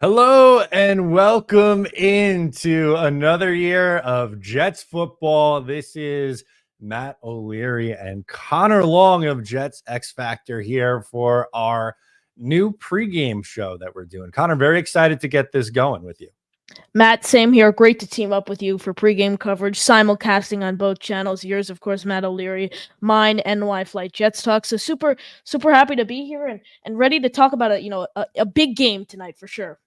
Hello and welcome into another year of Jets football. This is Matt O'Leary and Connor Long of Jets X Factor here for our new pregame show that we're doing. Connor, very excited to get this going with you. Matt, same here. Great to team up with you for pregame coverage, simulcasting on both channels. Yours, of course, Matt O'Leary, mine, NY Flight Jets Talk. So super happy to be here and ready to talk about a big game tonight for sure.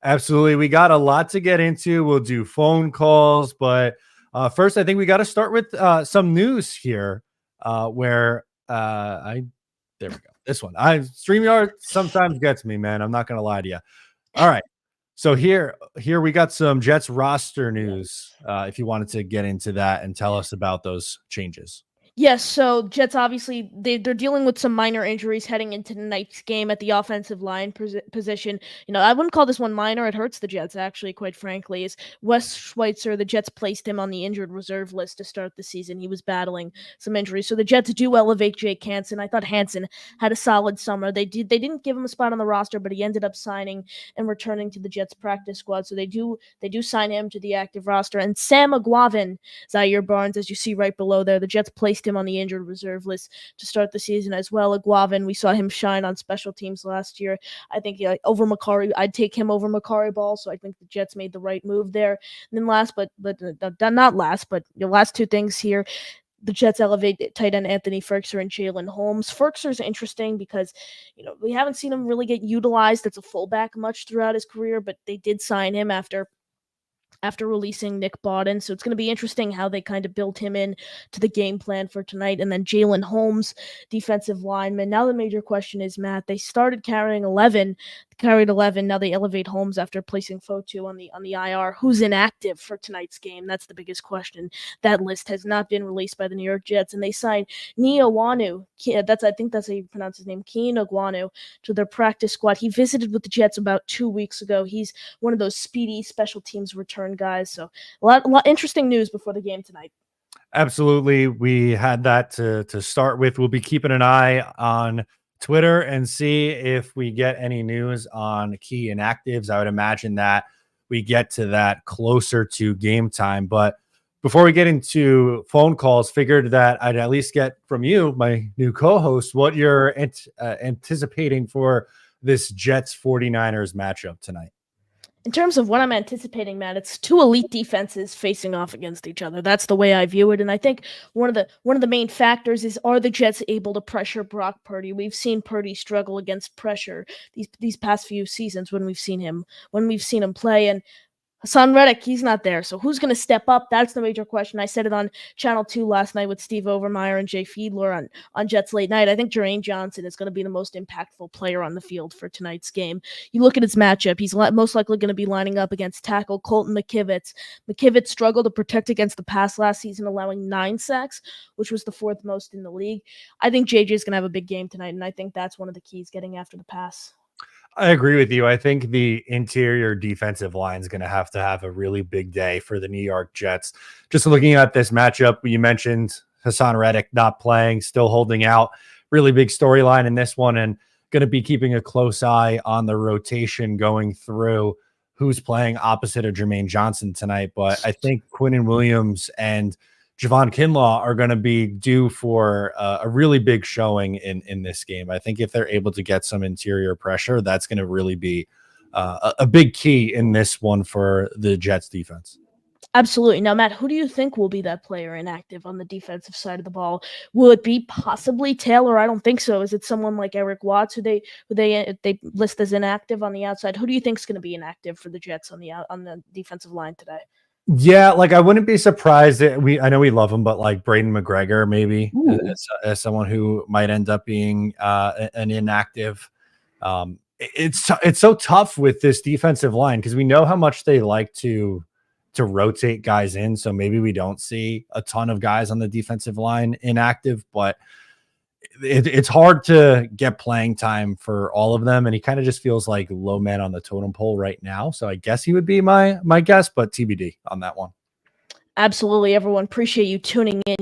Absolutely. We got a lot to get into. We'll do phone calls, but first, I think we got to start with some news here there we go. This one. StreamYard sometimes gets me, man. I'm not going to lie to you. All right. So here we got some Jets roster news. If you wanted to get into that and tell us about those changes. Yes, so Jets obviously they're dealing with some minor injuries heading into tonight's game at the offensive line position. I wouldn't call this one minor. It hurts the Jets actually, quite frankly. Is Wes Schweitzer, the Jets placed him on the injured reserve list to start the season. He was battling some injuries, so the Jets do elevate Jake Hansen. I thought Hansen had a solid summer. They didn't give him a spot on the roster, but he ended up signing and returning to the Jets practice squad. So they do sign him to the active roster. And Sam Aguavin, Zaire Barnes, as you see right below there, the Jets placed him on the injured reserve list to start the season as well. Aguavin, we saw him shine on special teams last year. I think over Macari, I'd take him over Macari Ball, so I think the Jets made the right move there. And then last, but not last, but the last two things here. The Jets elevate tight end Anthony Firkser and Jalen Holmes. Firkser's interesting because, we haven't seen him really get utilized as a fullback much throughout his career, but they did sign him after releasing Nick Bawden. So it's going to be interesting how they kind of built him in to the game plan for tonight. And then Jalen Holmes, defensive lineman. Now the major question is, Matt, they started carried 11. Now they elevate Holmes after placing Fotu on the IR. Who's inactive for tonight's game? That's the biggest question. That list has not been released by the New York Jets. And they signed Niawanu. I think that's how you pronounce his name, Keen Aguanu, to their practice squad. He visited with the Jets about 2 weeks ago. He's one of those speedy special teams return guys. So a lot interesting news before the game tonight. Absolutely. We had that to start with. We'll be keeping an eye on Twitter and see if we get any news on key inactives. I would imagine that we get to that closer to game time. But before we get into phone calls, figured that I'd at least get from you, my new co-host, what you're anticipating for this Jets 49ers matchup tonight. In terms of what I'm anticipating, Matt, it's two elite defenses facing off against each other. That's the way I view it. And I think one of the main factors is, are the Jets able to pressure Brock Purdy? We've seen Purdy struggle against pressure these past few seasons when we've seen him play. And Hassan Reddick, he's not there. So who's going to step up? That's the major question. I said it on Channel 2 last night with Steve Overmeyer and Jay Fiedler on Jets Late Night. I think Jermaine Johnson is going to be the most impactful player on the field for tonight's game. You look at his matchup, he's most likely going to be lining up against tackle Colton McKivitz. McKivitz struggled to protect against the pass last season, allowing 9 sacks, which was the 4th most in the league. I think JJ is going to have a big game tonight, and I think that's one of the keys, getting after the pass. I agree with you. I think the interior defensive line is going to have a really big day for the New York Jets. Just looking at this matchup, you mentioned Hassan Reddick not playing, still holding out. Really big storyline in this one, and going to be keeping a close eye on the rotation going through who's playing opposite of Jermaine Johnson tonight. But I think Quinnen Williams and Javon Kinlaw are going to be due for a really big showing in this game. I think if they're able to get some interior pressure, that's going to really be a big key in this one for the Jets defense. Absolutely. Now, Matt, who do you think will be that player inactive on the defensive side of the ball? Will it be possibly Taylor? I don't think so. Is it someone like Eric Watts who they list as inactive on the outside? Who do you think is going to be inactive for the Jets on the defensive line today? Yeah, I wouldn't be surprised that I know we love him, but Braden McGregor maybe as someone who might end up being an inactive. It's so tough with this defensive line because we know how much they like to rotate guys in. So maybe we don't see a ton of guys on the defensive line inactive, but it's hard to get playing time for all of them. And he kind of just feels like low man on the totem pole right now. So I guess he would be my guess, but TBD on that one. Absolutely, everyone. Appreciate you tuning in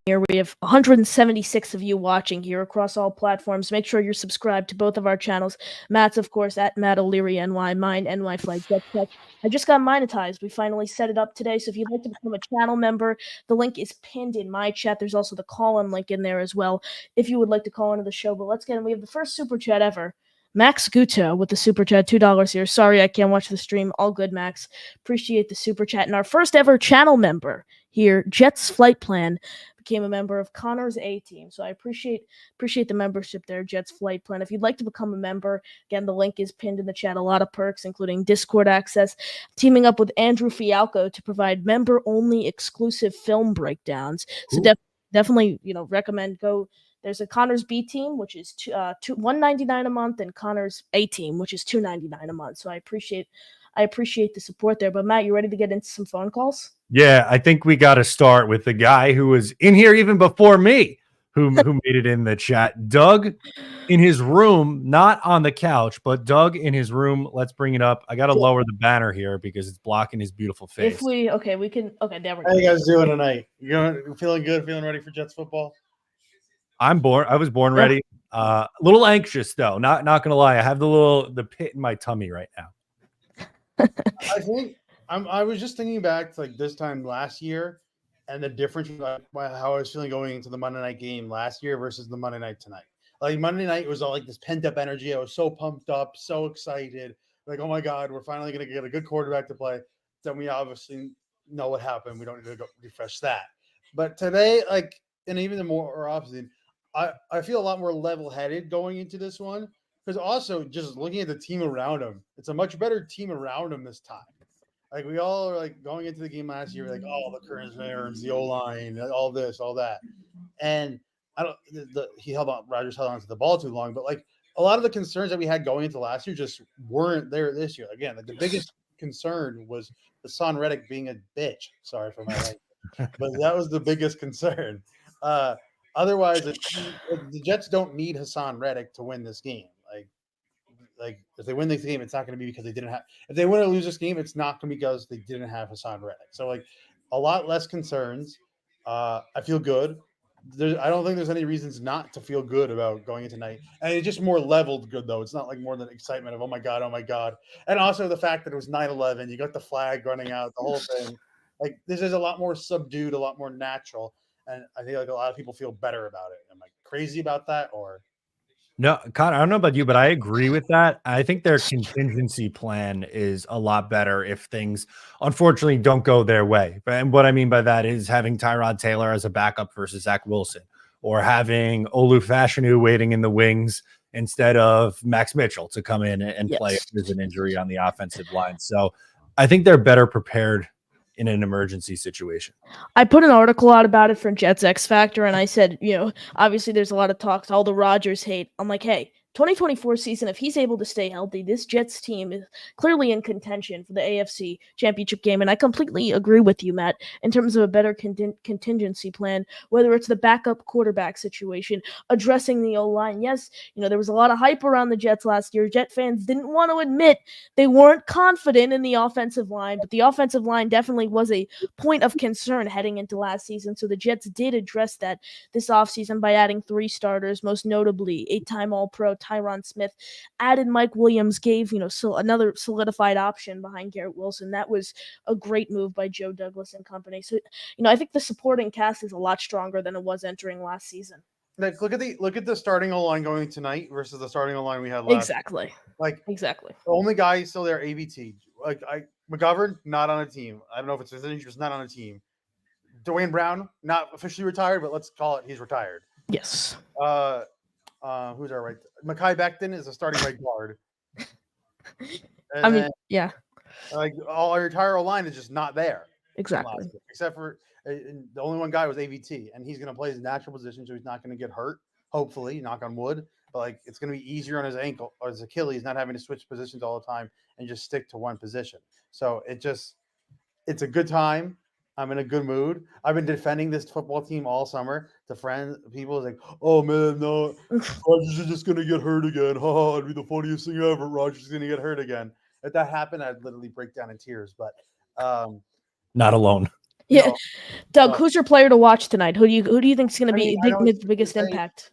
here. We have 176 of you watching here across all platforms. Make sure you're subscribed to both of our channels. Matt's, of course, at Matt O'Leary NY, mine, NY Flight Jet Check. I just got monetized. We finally set it up today. So if you'd like to become a channel member, the link is pinned in my chat. There's also the call-in link in there as well if you would like to call into the show. But let's get in. We have the first super chat ever. Max Guto with the super chat, $2 here. Sorry, I can't watch the stream. All good, Max. Appreciate the super chat. And our first ever channel member here, Jets Flight Plan, became a member of Connor's A team. So I appreciate the membership there, Jets Flight Plan. If you'd like to become a member, again, the link is pinned in the chat. A lot of perks, including Discord access, teaming up with Andrew Fialco to provide member-only exclusive film breakdowns. So definitely, recommend go. There's a Connor's B team, which is $199 a month, and Connor's A team, which is $299 a month. So I appreciate the support there. But Matt, you ready to get into some phone calls? Yeah, I think we got to start with the guy who was in here even before me, who made it in the chat. Doug in his room, not on the couch, but Doug in his room. Let's bring it up. I got to lower the banner here because it's blocking his beautiful face. There we go. How you guys doing tonight? You feeling good? Feeling ready for Jets football? I was born ready. A little anxious though. Not gonna lie. I have the pit in my tummy right now. I think I was just thinking back to like this time last year and the difference how I was feeling going into the Monday night game last year versus the Monday night tonight. Like Monday night was all like this pent up energy. I was so pumped up, so excited. Like, oh my God, we're finally gonna get a good quarterback to play. Then we obviously know what happened. We don't need to go refresh that. But today, and even the more opposite, I feel a lot more level headed going into this one. Because also just looking at the team around him, it's a much better team around him this time. Like we all are like going into the game last year, like, oh, the current the O-line, all this, all that. And Rodgers held on to the ball too long, but like a lot of the concerns that we had going into last year just weren't there this year. Again, like the biggest concern was Hassan Reddick being a bitch. Sorry for my language. But that was the biggest concern. Otherwise, the Jets don't need Hassan Reddick to win this game. Like if they win this game, it's not going to be because they didn't have. If they win or lose this game, it's not going to be because they didn't have Hassan Reddick. So like a lot less concerns. I feel good. I don't think there's any reasons not to feel good about going into tonight. And it's just more leveled good though. It's not like more than excitement of oh my god, and also the fact that it was 9/11. You got the flag running out, the whole thing. Like this is a lot more subdued, a lot more natural. And I think like a lot of people feel better about it. Am I crazy about that or? No, Connor, I don't know about you, but I agree with that. I think their contingency plan is a lot better if things unfortunately don't go their way. And what I mean by that is having Tyrod Taylor as a backup versus Zach Wilson, or having Olu Fashanu waiting in the wings instead of Max Mitchell to come in and play if there's an injury on the offensive line. So I think they're better prepared in an emergency situation. I put an article out about it for Jets X Factor, and I said, obviously there's a lot of talks, all the Rodgers hate. I'm like, hey, 2024 season, if he's able to stay healthy, this Jets team is clearly in contention for the AFC Championship game. And I completely agree with you, Matt, in terms of a better contingency plan, whether it's the backup quarterback situation, addressing the O-line. Yes, there was a lot of hype around the Jets last year. Jet fans didn't want to admit they weren't confident in the offensive line, but the offensive line definitely was a point of concern heading into last season. So the Jets did address that this offseason by adding 3 starters, most notably 8-time All-Pro Tyron Smith, added Mike Williams, gave another solidified option behind Garrett Wilson. That was a great move by Joe Douglas and company. So I think the supporting cast is a lot stronger than it was entering last season. Like look at the starting O-line going tonight versus the starting O-line we had last. Exactly. The only guy still there, ABT. McGovern not on a team. I don't know if it's his injury, not on a team. Dwayne Brown not officially retired, but let's call it he's retired. Yes. Who's our right? Mekhi Becton is a starting right guard. Yeah. Like all our entire line is just not there. Exactly. Except for the only one guy was AVT, and he's going to play his natural position, so he's not going to get hurt. Hopefully, knock on wood. But it's going to be easier on his ankle or his Achilles, not having to switch positions all the time and just stick to one position. So it's a good time. I'm in a good mood. I've been defending this football team all summer to friends. People like, oh man, no, Rodgers is just gonna get hurt again. Oh, it'd be the funniest thing ever. Rodgers is gonna get hurt again. If that happened, I'd literally break down in tears. But not alone. you Yeah, know, Doug, but who's your player to watch tonight? Who do you think is going to I mean, be I know it's the biggest to say, impact?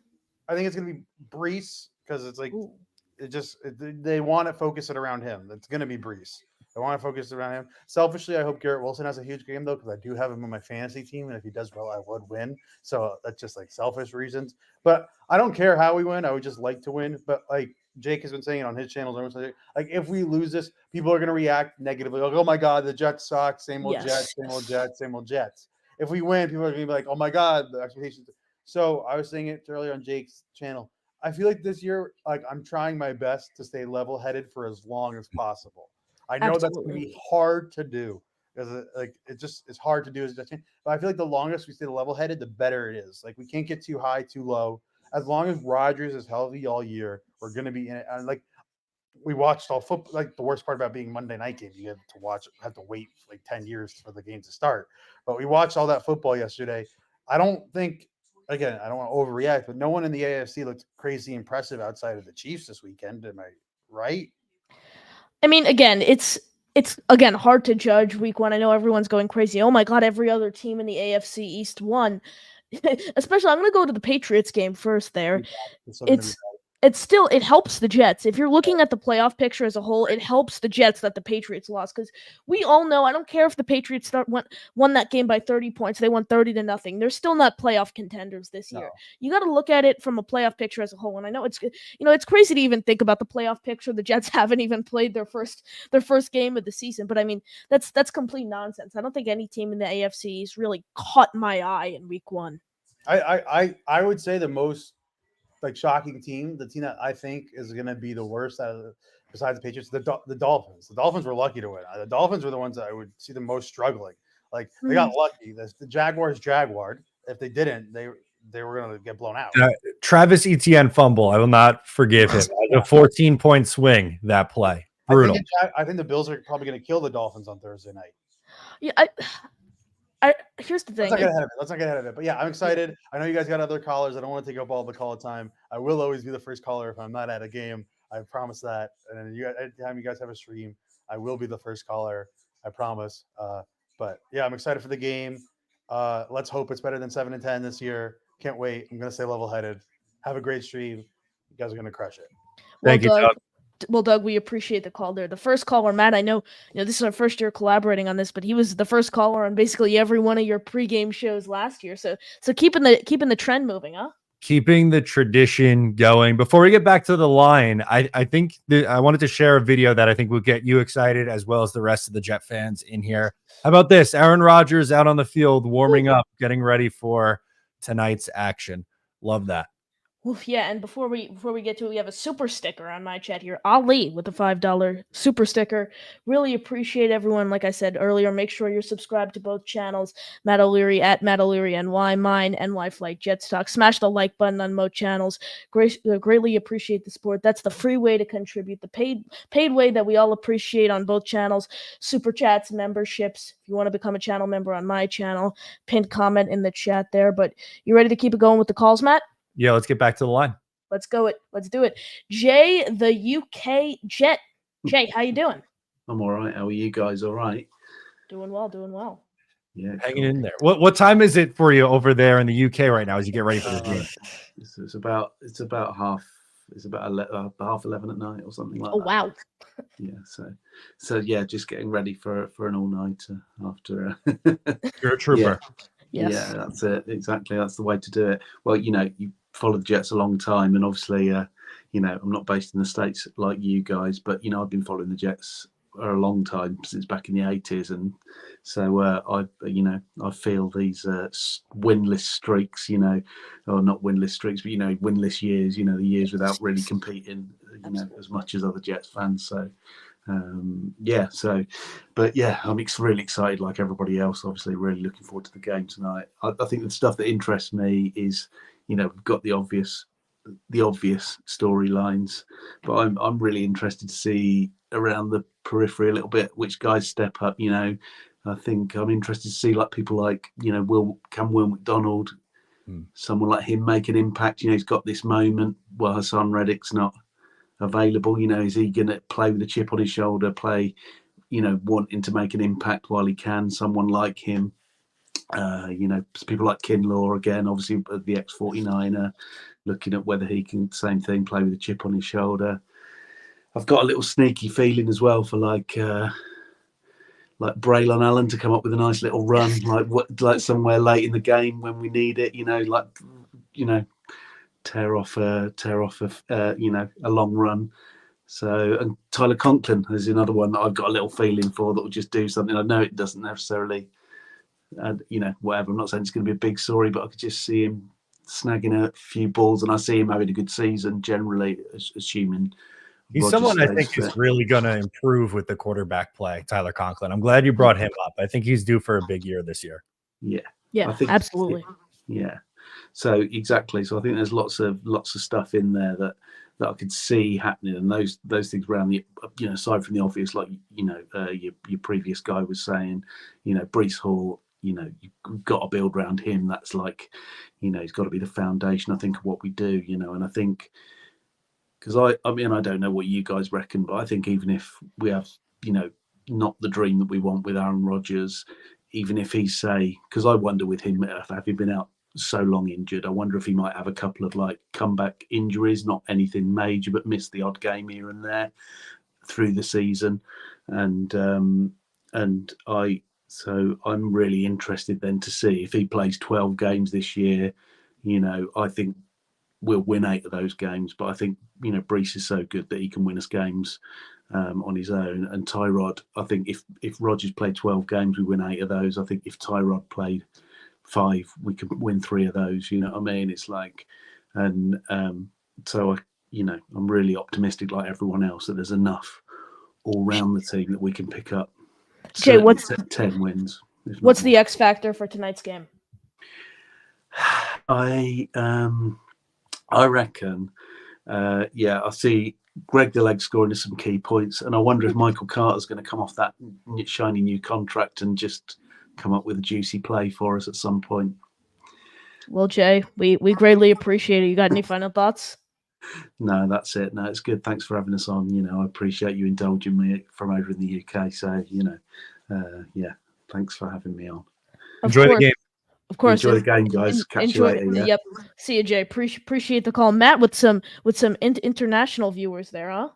I think it's gonna be Brees because it's like Ooh. they want to focus it around him. It's gonna be Brees. They want to focus it around him. Selfishly, I hope Garrett Wilson has a huge game though, because I do have him on my fantasy team, and if he does well, I would win. So that's just like selfish reasons. But I don't care how we win. I would just like to win. But like Jake has been saying on his channels, like if we lose this, people are gonna react negatively. Like, oh my god, the Jets suck. Same old Jets. Yes. Same old Jets. Same old Jets. If we win, people are gonna be like, oh my god, the expectations. So I was saying it earlier on Jake's channel. I feel like this year, like I'm trying my best to stay level-headed for as long as possible. I know that's going to Absolutely. be hard to do because it's hard to do as a team. But I feel like the longest we stay level-headed, the better it is. Like we can't get too high, too low. As long as Rodgers is healthy all year, we're going to be in it. And like we watched all football. Like the worst part about being Monday night games, you have to wait like 10 years for the game to start. But we watched all that football yesterday. I don't think, again, I don't want to overreact, but no one in the AFC looked crazy impressive outside of the Chiefs this weekend. Am I right? I mean, again, it's again hard to judge week one. I know everyone's going crazy. Oh my god, every other team in the AFC East won. Especially, I'm going to go to the Patriots game first. There, It's still going to be it's still it helps the Jets. If you're looking at the playoff picture as a whole, it helps the Jets that the Patriots lost because we all know. I don't care if the Patriots won that game by 30 points. They won 30-0. They're still not playoff contenders this year. no. You got to look at it from a playoff picture as a whole. And I know it's crazy to even think about the playoff picture. The Jets haven't even played their first game of the season. But I mean, that's complete nonsense. I don't think any team in the AFC has really caught my eye in week one. I would say the most like shocking team, the team that I think is going to be the worst besides the Patriots, the Dolphins. The Dolphins were lucky to win. The Dolphins were the ones that I would see the most struggling. Like they got lucky. The Jaguars jaguared. If they didn't, they were going to get blown out. Travis Etienne fumble. I will not forgive him. A 14-point swing that play. Brutal. I think the Bills are probably going to kill the Dolphins on Thursday night. Yeah, here's the thing. Let's not get ahead of it. But yeah, I'm excited. I know you guys got other callers. I don't want to take up all the call time. I will always be the first caller if I'm not at a game. I promise that. And anytime you guys have a stream, I will be the first caller. I promise. But yeah, I'm excited for the game. Let's hope it's better than 7-10 this year. Can't wait. I'm gonna stay level-headed. Have a great stream. You guys are gonna crush it. Thank you, Doug. Well, Doug, we appreciate the call there. The first caller, Matt, I know this is our first year collaborating on this, but he was the first caller on basically every one of your pregame shows last year. So keeping the trend moving, huh? Keeping the tradition going. Before we get back to the line, I think I wanted to share a video that I think will get you excited as well as the rest of the Jet fans in here. How about this? Aaron Rodgers out on the field, warming up, getting ready for tonight's action. Love that. Oof, yeah, and before we get to it, we have a super sticker on my chat here. Ali with a $5 super sticker. Really appreciate everyone. Like I said earlier, make sure you're subscribed to both channels. Matt O'Leary at Matt O'Leary NY, mine NY Flight Jet Stock. Smash the like button on both channels. Greatly appreciate the support. That's the free way to contribute. The paid way that we all appreciate on both channels. Super chats, memberships. If you want to become a channel member on my channel, pinned comment in the chat there. But you ready to keep it going with the calls, Matt? Yeah, let's get back to the line. Let's do it. Jay, the UK Jet. Jay, how you doing? I'm all right. How are you guys? All right? Doing well. Yeah, hanging in there. What time is it for you over there in the UK right now as you get ready for this game? It's about half 11 at night or something like that. Oh wow. Yeah, so yeah, just getting ready for an all-nighter after. You're a trooper. Yeah. Yes. Yeah, that's it. Exactly. That's the way to do it. Well, you followed the Jets a long time, and obviously, I'm not based in the States like you guys, but I've been following the Jets for a long time, since back in the 80s, and so I feel these winless streaks, or not winless streaks, but winless years, the years without really competing, as much as other Jets fans. So. I'm really excited, like everybody else. Obviously, really looking forward to the game tonight. I think the stuff that interests me is, we've got the obvious storylines, but I'm really interested to see around the periphery a little bit which guys step up. I think I'm interested to see people like Will McDonald, someone like him make an impact. He's got this moment while Hassan Reddick's not available. Is he going to play with a chip on his shoulder, wanting to make an impact while he can? Someone like him, People like Kinlaw again, obviously the ex-49er, looking at whether he can, same thing, play with a chip on his shoulder. I've got a little sneaky feeling as well for like Braylon Allen to come up with a nice little run, like somewhere late in the game when we need it, tear off a long run. So, and Tyler Conklin is another one that I've got a little feeling for that will just do something. I know it doesn't necessarily, whatever. I'm not saying it's going to be a big story, but I could just see him snagging a few balls, and I see him having a good season generally, assuming. He's someone I think is really going to improve with the quarterback play, Tyler Conklin. I'm glad you brought him up. I think he's due for a big year this year. Yeah, absolutely. Yeah. So exactly. So I think there's lots of stuff in there that I could see happening, and those things around the, aside from the obvious, like your previous guy was saying, Breece Hall, you've got to build around him. That's like, he's got to be the foundation, I think, of what we do. And I think. Because I don't know what you guys reckon, but I think even if we have, not the dream that we want with Aaron Rodgers, even if he's because I wonder with him, having been out so long injured, I wonder if he might have a couple of like comeback injuries, not anything major, but miss the odd game here and there through the season. And I'm really interested then to see if he plays 12 games this year. I think we'll win 8 of those games, but I think Breece is so good that he can win us games on his own. And Tyrod, I think if Rodgers played 12 games, we win 8 of those. I think if Tyrod played 5, we could win 3 of those. You know what I mean? It's like, and so I'm really optimistic, like everyone else, that there's enough all round the team that we can pick up. Jay, what's 10 wins? What's the X factor for tonight's game? I reckon, I see Greg the Leg scoring some key points, and I wonder if Michael Carter's going to come off that shiny new contract and just come up with a juicy play for us at some point. Well, Jay, we greatly appreciate it. You got any final thoughts? No, that's it. No, it's good. Thanks for having us on. I appreciate you indulging me from over in the UK. So, thanks for having me on. Enjoy the game. Of course. Enjoy the game, guys. Catch you later. Yeah. Yep. See you, Jay. Appreciate the call, Matt. With some international viewers there, huh?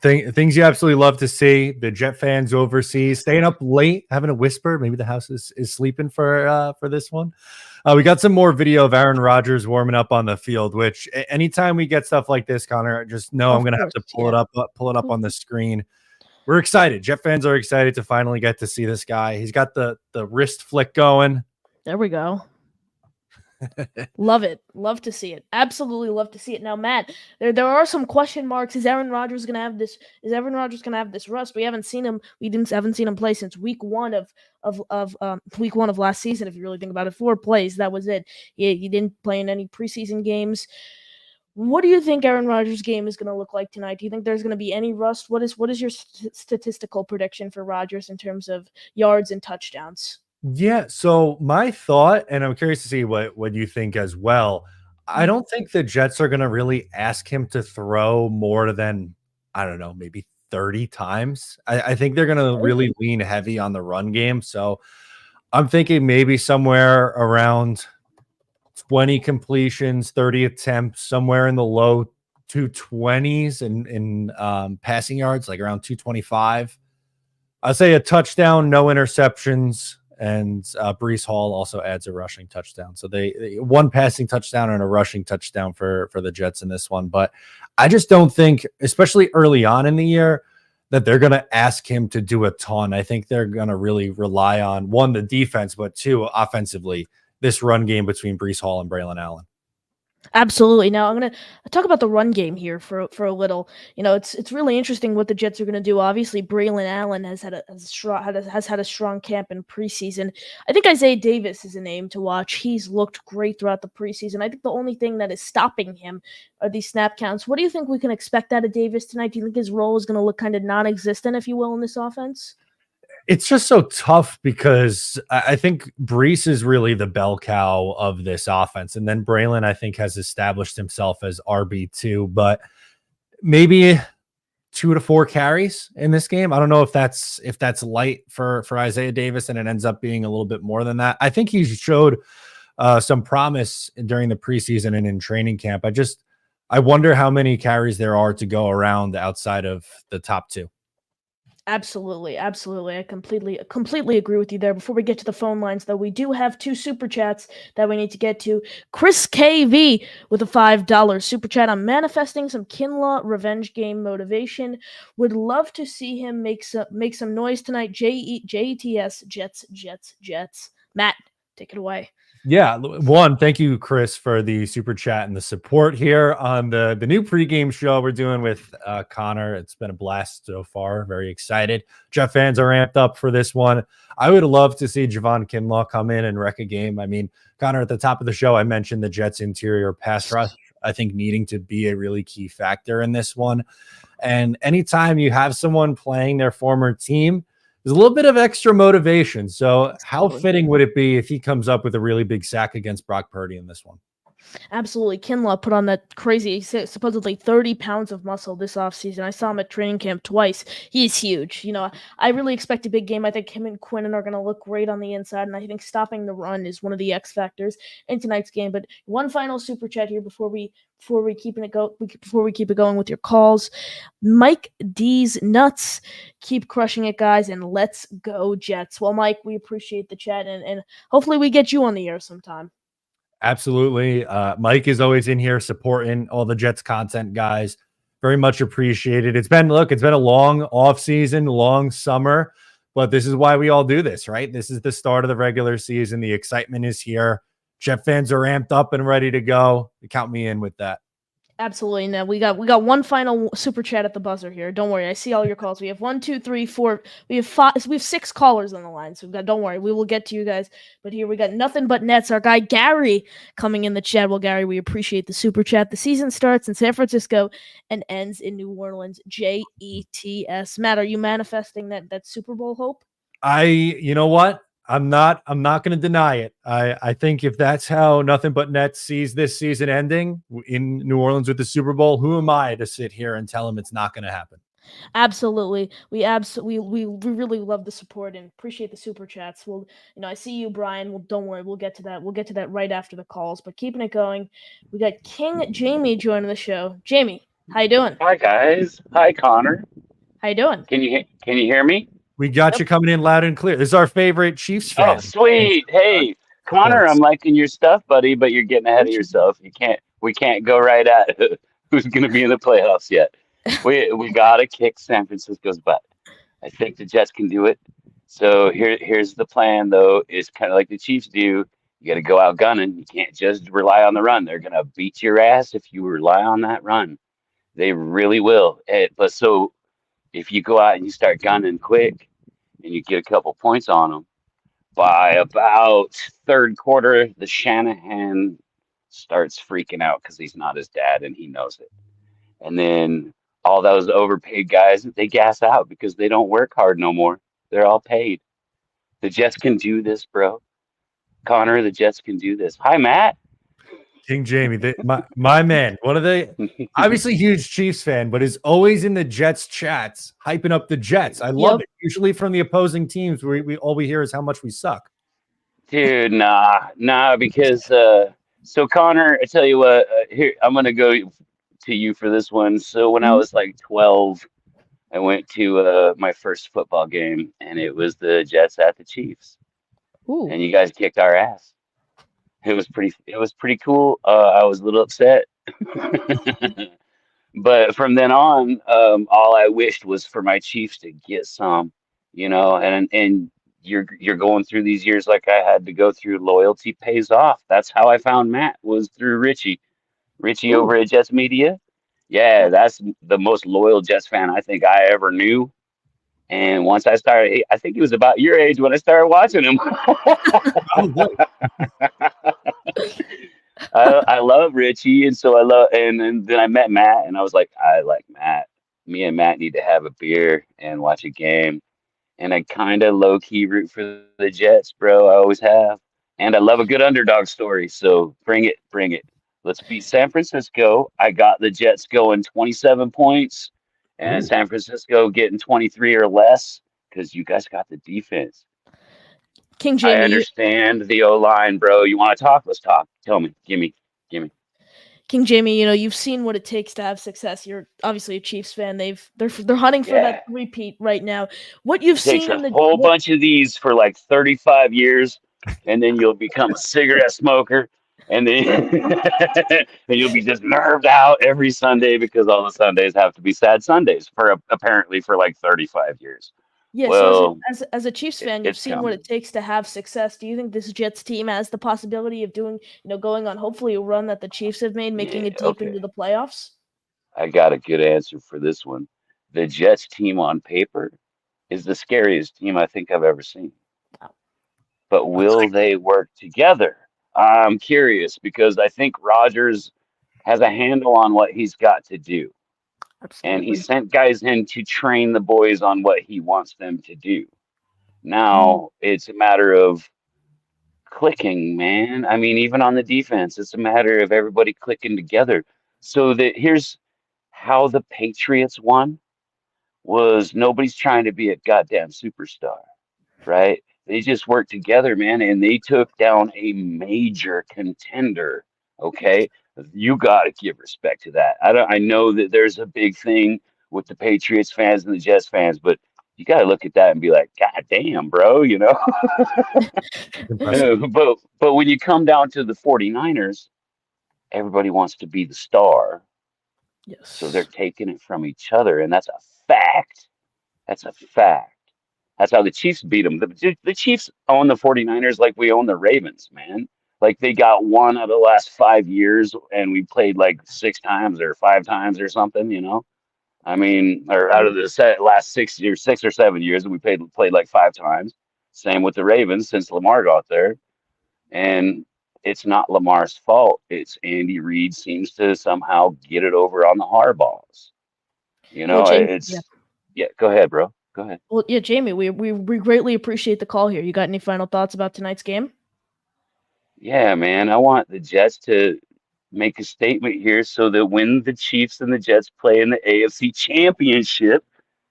Things you absolutely love to see. The Jet fans overseas staying up late, having a whisper. Maybe the house is sleeping for this one. We got some more video of Aaron Rodgers warming up on the field. Which anytime we get stuff like this, Connor, just know I'm going to have to pull it up on the screen. We're excited. Jet fans are excited to finally get to see this guy. He's got the wrist flick going. There we go. Love it. Love to see it. Absolutely love to see it. Now, Matt, there are some question marks. Is Aaron Rodgers going to have this? Is Aaron Rodgers going to have this rust? We haven't seen him. Haven't seen him play since week one of last season. If you really think about it, 4 plays. That was it. He didn't play in any preseason games. What do you think Aaron Rodgers' game is going to look like tonight? Do you think there's going to be any rust? What is your statistical prediction for Rodgers in terms of yards and touchdowns? Yeah, so my thought, and I'm curious to see what you think as well. I don't think the Jets are going to really ask him to throw more than, I don't know, maybe 30 times. I think they're going to really lean heavy on the run game. So I'm thinking maybe somewhere around 20 completions, 30 attempts, somewhere in the low 220s in passing yards, like around 225. I'll say a touchdown, no interceptions. And Breece Hall also adds a rushing touchdown. So they 1 passing touchdown and a rushing touchdown for the Jets in this one. But I just don't think, especially early on in the year, that they're going to ask him to do a ton. I think they're going to really rely on, 1, the defense, but 2, offensively, this run game between Breece Hall and Braylon Allen. Absolutely. Now I'm going to talk about the run game here for a little. It's really interesting what the Jets are going to do. Obviously, Braylon Allen has had a strong camp in preseason. I think Isaiah Davis is a name to watch. He's looked great throughout the preseason. I think the only thing that is stopping him are these snap counts. What do you think we can expect out of Davis tonight? Do you think his role is going to look kind of non-existent, if you will, in this offense? It's just so tough because I think Breece is really the bell cow of this offense. And then Braylon, I think, has established himself as RB2. But maybe 2 to 4 carries in this game. I don't know if that's light for Isaiah Davis, and it ends up being a little bit more than that. I think he showed some promise during the preseason and in training camp. I wonder how many carries there are to go around outside of the top 2. Absolutely. I completely agree with you there. Before we get to the phone lines, though, we do have 2 super chats that we need to get to. Chris KV with a $5 super chat. I'm manifesting some Kinlaw revenge game motivation. Would love to see him make some noise tonight. JETS, Jets. Matt, take it away. Yeah, one, thank you, Chris, for the super chat and the support here on the new pregame show we're doing with Connor. It's been a blast so far. Very excited. Jet fans are amped up for this one. I would love to see Javon Kinlaw come in and wreck a game. I mean, Connor, at the top of the show, I mentioned the Jets' interior pass rush, I think, needing to be a really key factor in this one. And anytime you have someone playing their former team, there's a little bit of extra motivation. So how fitting would it be if he comes up with a really big sack against Brock Purdy in this one? Absolutely. Kinlaw put on that crazy, supposedly 30 pounds of muscle this offseason. I saw him at training camp twice. He's huge. I really expect a big game. I think him and Quinnen are going to look great on the inside, and I think stopping the run is one of the X factors in tonight's game. But one final super chat here before we keep it going with your calls. Mike D's nuts. Keep crushing it, guys, and let's go Jets. Well, Mike, we appreciate the chat, and hopefully we get you on the air sometime. Absolutely. Mike is always in here supporting all the Jets content, guys. Very much appreciated. It's been a long off season, long summer, but this is why we all do this, right? This is the start of the regular season. The excitement is here. Jet fans are amped up and ready to go. Count me in with that. Absolutely. Now we got one final super chat at the buzzer here. Don't worry, I see all your calls. We have 1, 2, 3, 4. We have 5. We have 6 callers on the line. So don't worry, we will get to you guys. But here we got nothing but nets. Our guy Gary coming in the chat. Well, Gary, we appreciate the super chat. The season starts in San Francisco and ends in New Orleans. JETS. Matt, are you manifesting that Super Bowl hope? You know what? I'm not going to deny it. I think if that's how Nothing But Nets sees this season ending in New Orleans with the Super Bowl, who am I to sit here and tell him it's not going to happen? Absolutely. We really love the support and appreciate the super chats. Well, I see you, Brian. Well, don't worry, we'll get to that. We'll get to that right after the calls. But keeping it going, we got King Jamie joining the show. Jamie, how you doing? Hi guys. Hi Connor. How you doing? Can you hear me? We got you coming in loud and clear. This is our favorite Chiefs fan. Oh, sweet. Hey, Connor, I'm liking your stuff, buddy, but you're getting ahead of yourself. We can't go right at who's going to be in the playoffs yet. We got to kick San Francisco's butt. I think the Jets can do it. So here's the plan, though, is kind of like the Chiefs do. You got to go out gunning. You can't just rely on the run. They're going to beat your ass if you rely on that run. They really will. But so if you go out and you start gunning quick and you get a couple points on them, by about third quarter, the Shanahan starts freaking out because he's not his dad and he knows it. And then all those overpaid guys, they gas out because they don't work hard no more. They're all paid. The Jets can do this, bro. Connor, the Jets can do this. Hi, Matt. King Jamie, my man, one of the obviously huge Chiefs fan, but is always in the Jets chats, hyping up the Jets. I love it. Usually from the opposing teams, we all we hear is how much we suck. Dude, nah, because so Connor, I tell you what, here I'm gonna go to you for this one. So when I was like 12, I went to my first football game, and it was the Jets at the Chiefs. Ooh. And you guys kicked our ass. It was pretty cool. I was a little upset, but from then on, all I wished was for my Chiefs to get some, and you're going through these years like I had to go through. Loyalty pays off. That's how I found Matt, was through Richie Ooh. over at Jets Media. Yeah, that's the most loyal Jets fan I think I ever knew. And once I started, I think he was about your age when I started watching him. I love Richie, and so and then I met Matt, and I was like, I like Matt. Me and Matt need to have a beer and watch a game. And I kind of low key root for the Jets, bro. I always have, and I love a good underdog story. So bring it. Let's beat San Francisco. I got the Jets going 27 points. and San Francisco getting 23 or less because you guys got the defense. King I Jamie, understand the O-line, bro. You want to talk? Let's talk. Tell me. Give me. King Jamie, you've seen what it takes to have success. You're obviously a Chiefs fan. They're hunting for that repeat right now. What you've It takes seen in a the whole bunch of these for like 35 years, and then you'll become a cigarette smoker, and then and you'll be just nerved out every Sunday because all the Sundays have to be sad Sundays for apparently for like 35 years. Yeah, Well, so as a Chiefs fan, you've it's seen what coming. it takes to have success. Do you think this Jets team has the possibility of doing, going on hopefully a run that the Chiefs have made, making it deep into Okay. the playoffs? I got a good answer for this one. The Jets team on paper is the scariest team I think I've ever seen. Wow. But will they work together? I'm curious because I think Rodgers has a handle on what he's got to do. And he Absolutely. sent guys in to train the boys on what he wants them to do. Mm. Now it's a matter of clicking, man. I mean, even on the defense, it's a matter of everybody clicking together. So that here's how the Patriots won was nobody's trying to be a goddamn superstar, right? They just worked together, man, and they took down a major contender. Okay, you got to give respect to that. I know that there's a big thing with the Patriots fans and the Jets fans, but you got to look at that and be like, God damn, bro, Impressive. but when you come down to the 49ers, everybody wants to be the star. Yes. So they're taking it from each other, and that's a fact. That's a fact. That's how the Chiefs beat them. The Chiefs own the 49ers like we own the Ravens, man. Like they got one out of the last 5 years, and we played like 6 times or 5 times or something. I mean, or out of the last 6 years, 6 or 7 years, we played like 5 times. Same with the Ravens since Lamar got there. And it's not Lamar's fault. It's Andy Reid seems to somehow get it over on the Harbaughs. Jamie, Yeah, go ahead, bro. Go ahead. Well, yeah, Jamie, we greatly appreciate the call here. You got any final thoughts about tonight's game? Yeah, man. I want the Jets to make a statement here so that when the Chiefs and the Jets play in the AFC Championship,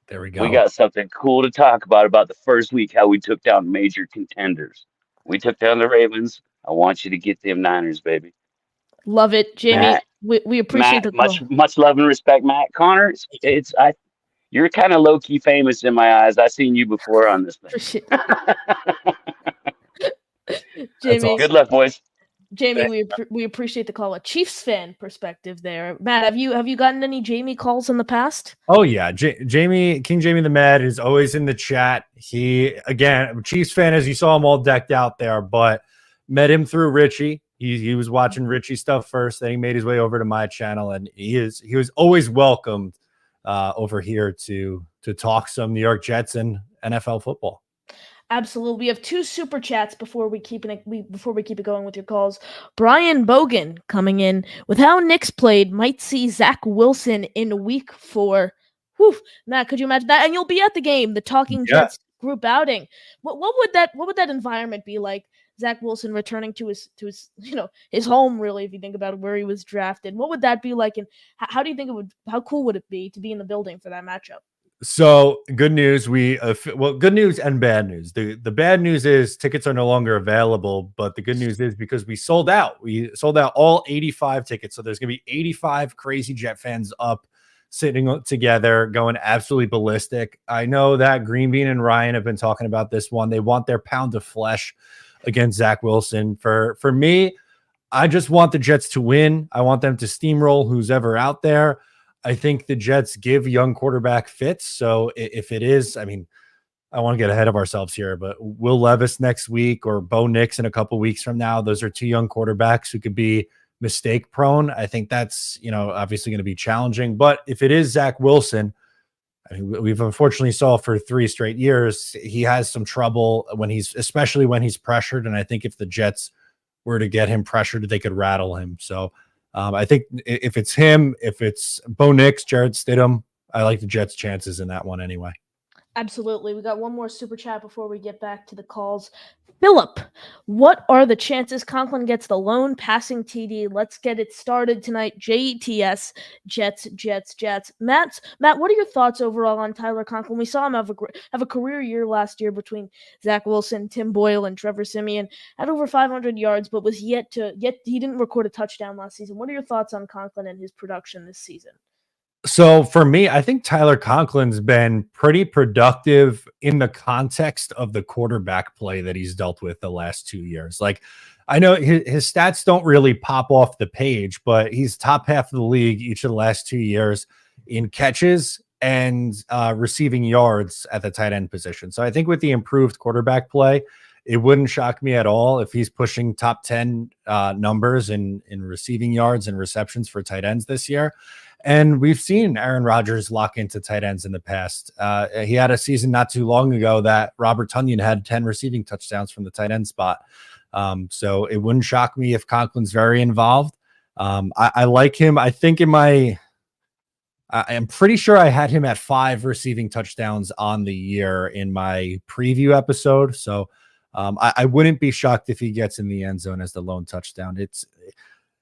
There we go. we got something cool to talk about the first week, how we took down major contenders. We took down the Ravens. I want you to get them Niners, baby. Love it, Jamie. Matt, we appreciate Matt, the call. much love and respect, Matt. Connor, you're kind of low key famous in my eyes. I've seen you before on this thing. Appreciate That's Jamie. awesome. Good luck, boys. Jamie, we appreciate the call. A Chiefs fan perspective there. Matt, have you gotten any Jamie calls in the past? Oh yeah, Jamie King Jamie the Mad is always in the chat. He again Chiefs fan, as you saw him all decked out there, but met him through Richie. He was watching Richie stuff first, then he made his way over to my channel, and he was always welcomed over here to talk some New York Jets and NFL football. Absolutely. We have 2 super chats before we keep it going with your calls. Brian Bogan coming in with how Knicks played might see Zach Wilson in week 4. Whew. Matt, could you imagine that? And you'll be at the game, the Talking Jets group outing. What would that environment be like? Zach Wilson returning to his his home, really, if you think about where he was drafted. What would that be like? And how do you think how cool would it be to be in the building for that matchup? So good news. Good news and bad news. The bad news is tickets are no longer available, but the good news is because we sold out. We sold out all 85 tickets. So there's going to be 85 crazy Jet fans up sitting together, going absolutely ballistic. I know that Green Bean and Ryan have been talking about this one. They want their pound of flesh against Zach Wilson. For me, I just want the Jets to win. I want them to steamroll who's ever out there. I think the Jets give young quarterback fits. So if it is, I mean, I want to get ahead of ourselves here, but Will Levis next week or Bo Nix in a couple weeks from now, those are 2 young quarterbacks who could be mistake prone. I think that's, obviously going to be challenging, but if it is Zach Wilson, I mean, we've unfortunately saw for 3 straight years, he has some trouble especially when he's pressured. And I think if the Jets were to get him pressured, they could rattle him. So I think if it's him, if it's Bo Nix, Jared Stidham, I like the Jets' chances in that one anyway. Absolutely. We got one more super chat before we get back to the calls. Philip, what are the chances Conklin gets the lone passing TD? Let's get it started tonight. JETS, Jets. Matt, what are your thoughts overall on Tyler Conklin? We saw him have a career year last year between Zach Wilson, Tim Boyle, and Trevor Siemian. Had over 500 yards, but was yet he didn't record a touchdown last season. What are your thoughts on Conklin and his production this season? So for me, I think Tyler Conklin's been pretty productive in the context of the quarterback play that he's dealt with the last 2 years. Like, I know his stats don't really pop off the page, but he's top half of the league each of the last 2 years in catches and receiving yards at the tight end position. So I think with the improved quarterback play, it wouldn't shock me at all if he's pushing top 10 numbers in receiving yards and receptions for tight ends this year. And we've seen Aaron Rodgers lock into tight ends in the past. He had a season not too long ago that Robert Tonyan had 10 receiving touchdowns from the tight end spot. So it wouldn't shock me if Conklin's very involved. I like him. I think I am pretty sure I had him at 5 receiving touchdowns on the year in my preview episode. So I wouldn't be shocked if he gets in the end zone as the lone touchdown. It's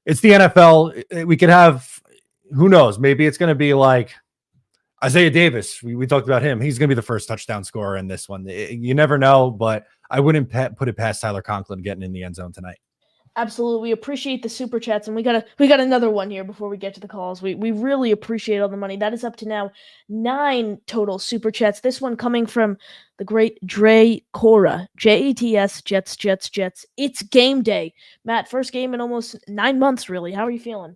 the NFL. We could have, who knows? Maybe it's going to be like Isaiah Davis. We talked about him. He's going to be the first touchdown scorer in this one. You never know, but I wouldn't put it past Tyler Conklin getting in the end zone tonight. Absolutely. We appreciate the super chats, and we got another one here before we get to the calls. We really appreciate all the money. That is up to now 9 total super chats. This one coming from the great Dre Cora. JETS, Jets. It's game day. Matt, first game in almost 9 months, really. How are you feeling?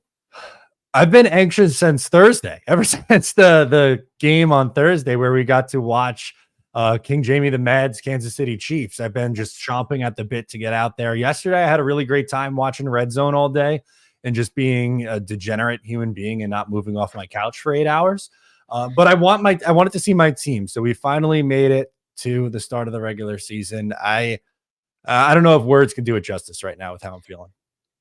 I've been anxious since Thursday, ever since the game on Thursday where we got to watch King Jamie the Mad's Kansas City Chiefs. I've been just chomping at the bit to get out there. Yesterday, I had a really great time watching Red Zone all day and just being a degenerate human being and not moving off my couch for 8 hours. But I wanted to see my team. So we finally made it to the start of the regular season. I don't know if words can do it justice right now with how I'm feeling.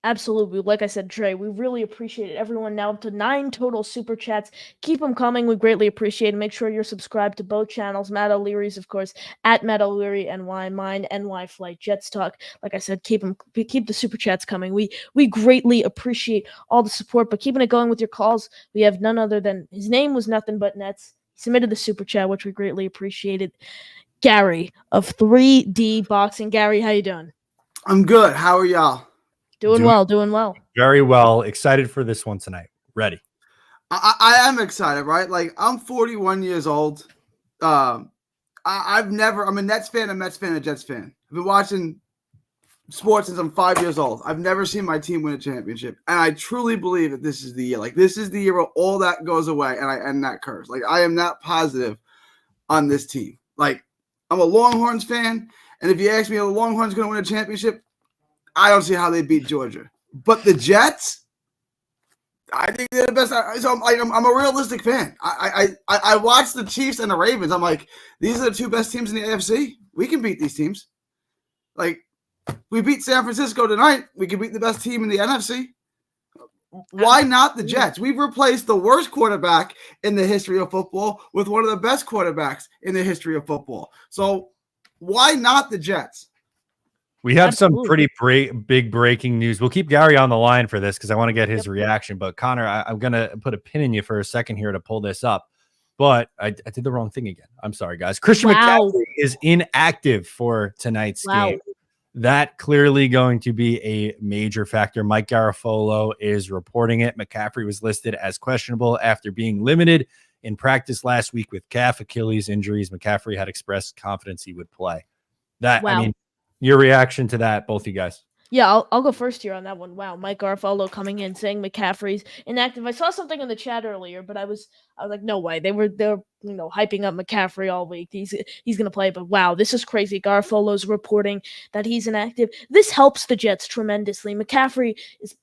Absolutely. Like I said, Trey, we really appreciate it. Everyone now up to 9 total super chats. Keep them coming. We greatly appreciate it. Make sure you're subscribed to both channels. Matt O'Leary's, of course, at Matt O'Leary NY, mine, NY Flight Jets Talk. Like I said, keep the super chats coming. We greatly appreciate all the support, but keeping it going with your calls, we have none other than, his name was nothing but Nets. He submitted the super chat, which we greatly appreciated. Gary of 3D Boxing. Gary, how you doing? I'm good. How are y'all? Doing well. Very well. Excited for this one tonight. Ready. I am excited, right? Like, I'm 41 years old. I'm a Nets fan, a Mets fan, a Jets fan. I've been watching sports since I'm 5 years old. I've never seen my team win a championship. And I truly believe that this is the year. Like, this is the year where all that goes away and I end that curse. Like, I am not positive on this team. Like, I'm a Longhorns fan. And if you ask me, are the Longhorns going to win a championship? I don't see how they beat Georgia. But the Jets, I think they're the best. So I'm a realistic fan. I watch the Chiefs and the Ravens. I'm like, these are the 2 best teams in the AFC. We can beat these teams. Like, we beat San Francisco tonight. We can beat the best team in the NFC. Why not the Jets? We've replaced the worst quarterback in the history of football with one of the best quarterbacks in the history of football. So why not the Jets? We have some pretty big breaking news. We'll keep Gary on the line for this because I want to get his reaction. But Connor, I'm going to put a pin in you for a second here to pull this up. But I did the wrong thing again. I'm sorry, guys. Christian McCaffrey is inactive for tonight's game. That clearly going to be a major factor. Mike Garafolo is reporting it. McCaffrey was listed as questionable after being limited in practice last week with calf Achilles injuries. McCaffrey had expressed confidence he would play. I mean, your reaction to that, both you guys. Yeah, I'll go first here on that one. Wow, Mike Garafolo coming in saying McCaffrey's inactive. I saw something in the chat earlier, but I was like, no way. They're hyping up McCaffrey all week. He's gonna play, but wow, this is crazy. Garafolo's reporting that he's inactive. This helps the Jets tremendously. McCaffrey is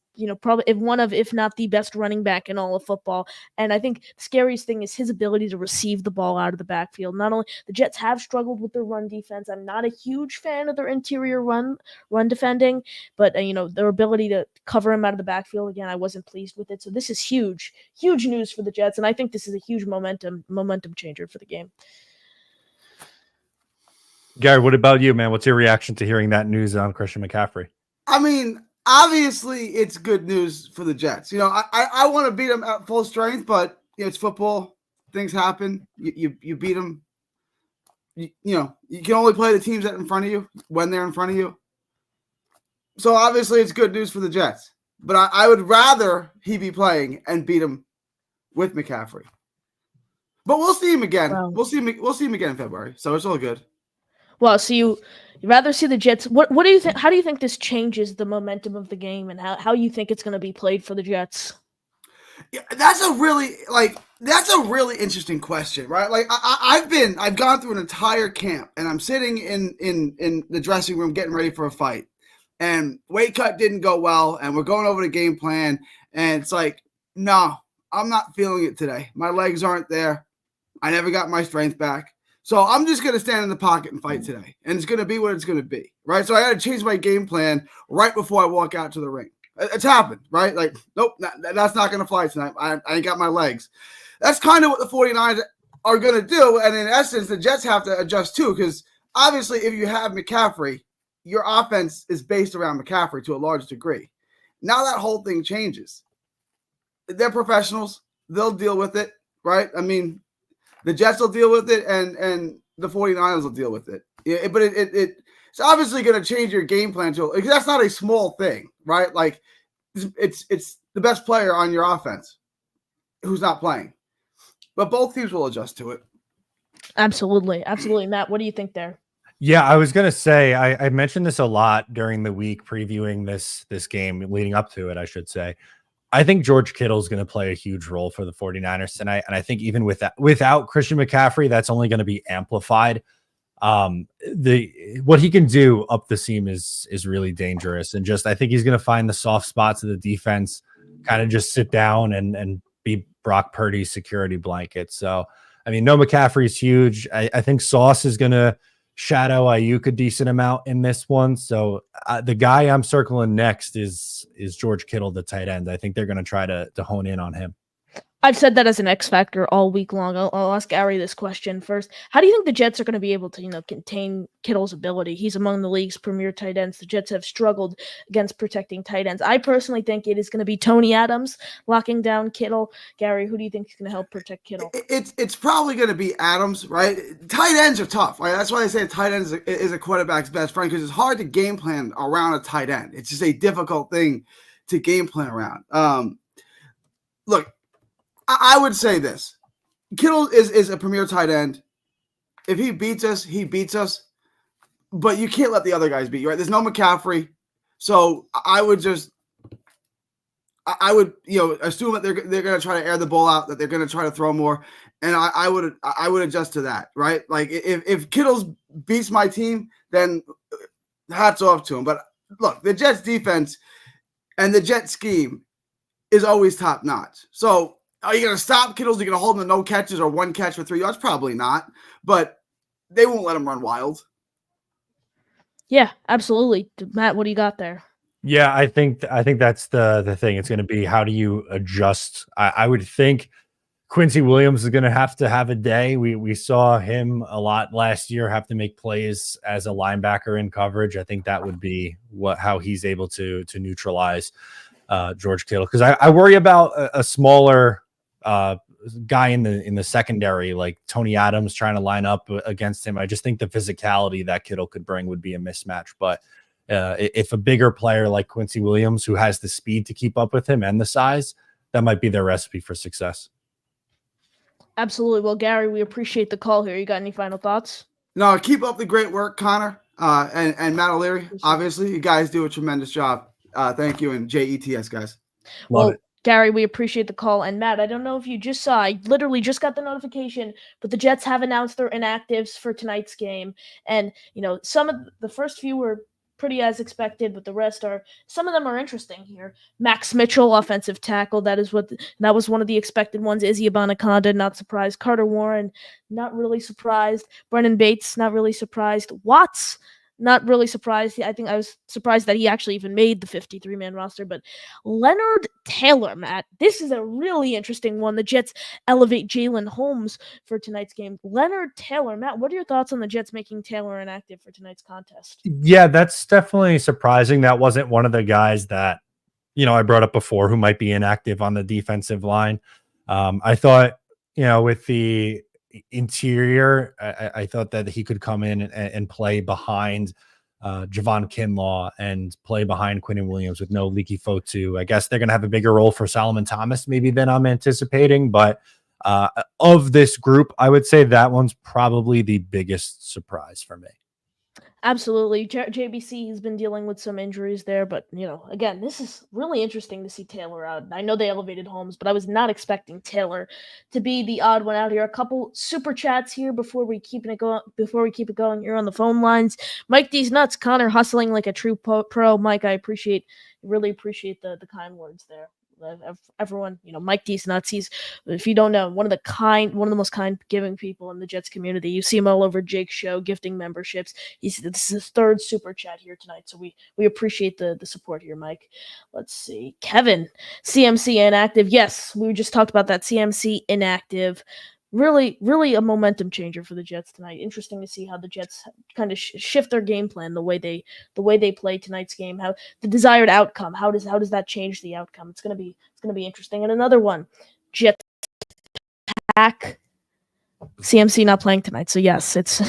probably one of, if not the best running back in all of football. And I think the scariest thing is his ability to receive the ball out of the backfield. Not only the Jets have struggled with their run defense. I'm not a huge fan of their interior run defending, but their ability to cover him out of the backfield, again, I wasn't pleased with it. So this is huge news for the Jets. And I think this is a huge momentum changer for the game. Gary, what about you, man? What's your reaction to hearing that news on Christian McCaffrey? I mean, obviously, it's good news for the Jets. You know, I want to beat them at full strength, but it's football. Things happen. You beat them. You know, you can only play the teams that are in front of you when they're in front of you. So obviously, it's good news for the Jets. But I would rather he be playing and beat him with McCaffrey. But we'll see him again. Wow. We'll see him again in February. So it's all good. Well, so you'd rather see the Jets. What do you think? How do you think this changes the momentum of the game, and how you think it's going to be played for the Jets? Yeah, that's a really interesting question, right? Like I've gone through an entire camp, and I'm sitting in the dressing room getting ready for a fight, and weight cut didn't go well, and we're going over the game plan, and it's like, no, I'm not feeling it today. My legs aren't there. I never got my strength back. So I'm just going to stand in the pocket and fight today. And it's going to be what it's going to be, right? So I got to change my game plan right before I walk out to the ring. It's happened, right? Like, nope, that's not going to fly tonight. I ain't got my legs. That's kind of what the 49ers are going to do. And in essence, the Jets have to adjust too, because obviously if you have McCaffrey, your offense is based around McCaffrey to a large degree. Now that whole thing changes. They're professionals. They'll deal with it, right? I mean, the Jets will deal with it, and the 49ers will deal with it. Yeah, but it's obviously going to change your game plan too. Because that's not a small thing, right? Like it's the best player on your offense who's not playing. But both teams will adjust to it. Absolutely. Matt, what do you think there? Yeah, I was gonna say I mentioned this a lot during the week previewing this game, leading up to it, I should say. I think George Kittle is going to play a huge role for the 49ers tonight. And I think even without Christian McCaffrey, that's only going to be amplified. What he can do up the seam is really dangerous. And I think he's going to find the soft spots of the defense, kind of just sit down and be Brock Purdy's security blanket. So, I mean, no McCaffrey is huge. I think Sauce is going to shadow Ayuk a decent amount in this one. So the guy I'm circling next is George Kittle, the tight end. I think they're going to try to hone in on him. I've said that as an X factor all week long. I'll ask Gary this question first. How do you think the Jets are going to be able to, contain Kittle's ability? He's among the league's premier tight ends. The Jets have struggled against protecting tight ends. I personally think it is going to be Tony Adams locking down Kittle. Gary, who do you think is going to help protect Kittle? It's probably going to be Adams, right? Tight ends are tough, right? That's why I say a tight end is a quarterback's best friend, because it's hard to game plan around a tight end. It's just a difficult thing to game plan around. Look, I would say this. Kittle is a premier tight end. If he beats us, he beats us. But you can't let the other guys beat you, right? There's no McCaffrey. So I would assume that they're going to try to air the ball out, that they're going to try to throw more. And I would adjust to that, right? Like if Kittles beats my team, then hats off to him. But look, the Jets defense and the Jets scheme is always top notch. So are you going to stop Kittles? Are you going to hold him to no catches or one catch for 3 yards? Probably not. But they won't let him run wild. Yeah, absolutely. Matt, what do you got there? Yeah, I think that's the thing. It's going to be, how do you adjust? I would think Quincy Williams is going to have a day. We saw him a lot last year have to make plays as a linebacker in coverage. I think that would be how he's able to neutralize George Kittle, because I worry about a smaller guy in the secondary like Tony Adams trying to line up against him. I just think the physicality that Kittle could bring would be a mismatch. But if a bigger player like Quincy Williams, who has the speed to keep up with him and the size, that might be their recipe for success. Absolutely. Well, Gary, we appreciate the call here. You got any final thoughts? No, keep up the great work, Connor, and Matt O'Leary. Obviously, you guys do a tremendous job. Thank you, and JETS, guys. Love it. Gary, we appreciate the call. And Matt, I don't know if you just saw, I literally just got the notification, but the Jets have announced their inactives for tonight's game. And, some of the first few were pretty as expected, but some of them are interesting here. Max Mitchell, offensive tackle. That was one of the expected ones. Izzy Abanikanda, not surprised. Carter Warren, not really surprised. Brennan Bates, not really surprised. Watts, not really surprised. I think I was surprised that he actually even made the 53-man roster. But Leonard Taylor, Matt, this is a really interesting one. The Jets elevate Jalen Holmes for tonight's game. Leonard Taylor, Matt, what are your thoughts on the Jets making Taylor inactive for tonight's contest? Yeah, that's definitely surprising. That wasn't one of the guys that, I brought up before who might be inactive on the defensive line. I thought, with the interior, I thought that he could come in and play behind Javon Kinlaw and play behind Quinnen Williams with no Leaky Fotu. I guess they're going to have a bigger role for Solomon Thomas maybe than I'm anticipating. But of this group, I would say that one's probably the biggest surprise for me. Absolutely. JBC has been dealing with some injuries there, but, again, this is really interesting to see Taylor out. I know they elevated Holmes, but I was not expecting Taylor to be the odd one out here. A couple super chats here before we keep it going here on the phone lines. Mike D's nuts, Connor hustling like a true pro. Mike, I really appreciate the kind words there. Everyone, Mike D's nuts. He's, if you don't know, one of the most kind giving people in the Jets community. You see him all over Jake's show, gifting memberships. This is his third super chat here tonight, so we appreciate the support here, Mike. Let's see, Kevin, CMC inactive. Yes, we just talked about that. CMC inactive. Really, really a momentum changer for the Jets tonight. Interesting to see how the Jets kind of shift their game plan, the way they play tonight's game, how the desired outcome. How does that change the outcome? It's gonna be interesting. And another one, Jets pack. CMC not playing tonight, so yes, it's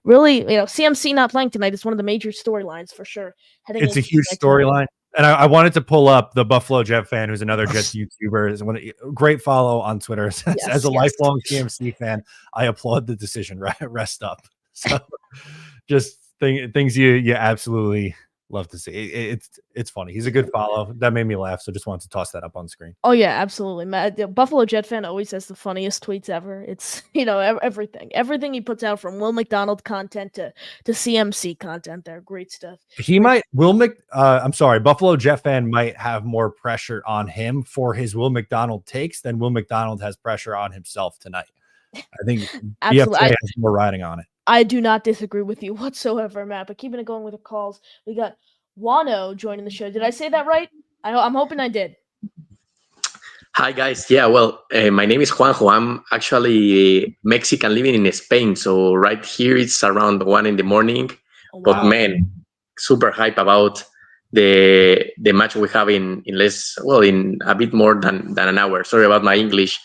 really CMC not playing tonight is one of the major storylines for sure. It's a huge storyline. And I wanted to pull up the Buffalo Jet fan, who's another Jets YouTuber. Is great follow on Twitter. As a lifelong CMC fan, I applaud the decision. Rest up. So just things you absolutely love to see. It's funny. He's a good follow. That made me laugh. So just wanted to toss that up on screen. Oh yeah, absolutely. The Buffalo Jet fan always has the funniest tweets ever. It's everything he puts out, from Will McDonald content to CMC content. They're great stuff. Buffalo Jet fan might have more pressure on him for his Will McDonald takes than Will McDonald has pressure on himself tonight. I think BFA has more riding on it. I do not disagree with you whatsoever, Matt, but keeping it going with the calls, we got Wano joining the show. Did I say that right? I'm hoping I did. Hi, guys. Yeah, well, my name is Juanjo. I'm actually Mexican living in Spain. So right here it's around 1 a.m. Oh, wow. But man, super hype about the match we have in a bit more than an hour. Sorry about my English,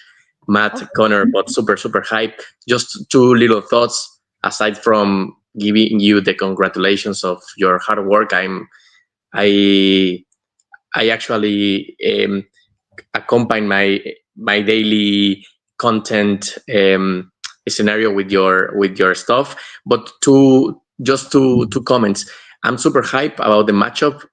Matt, Connor, but super hype. Just two little thoughts. Aside from giving you the congratulations of your hard work, I actually accompany my daily content scenario with your stuff. But two comments. I'm super hype about the matchup,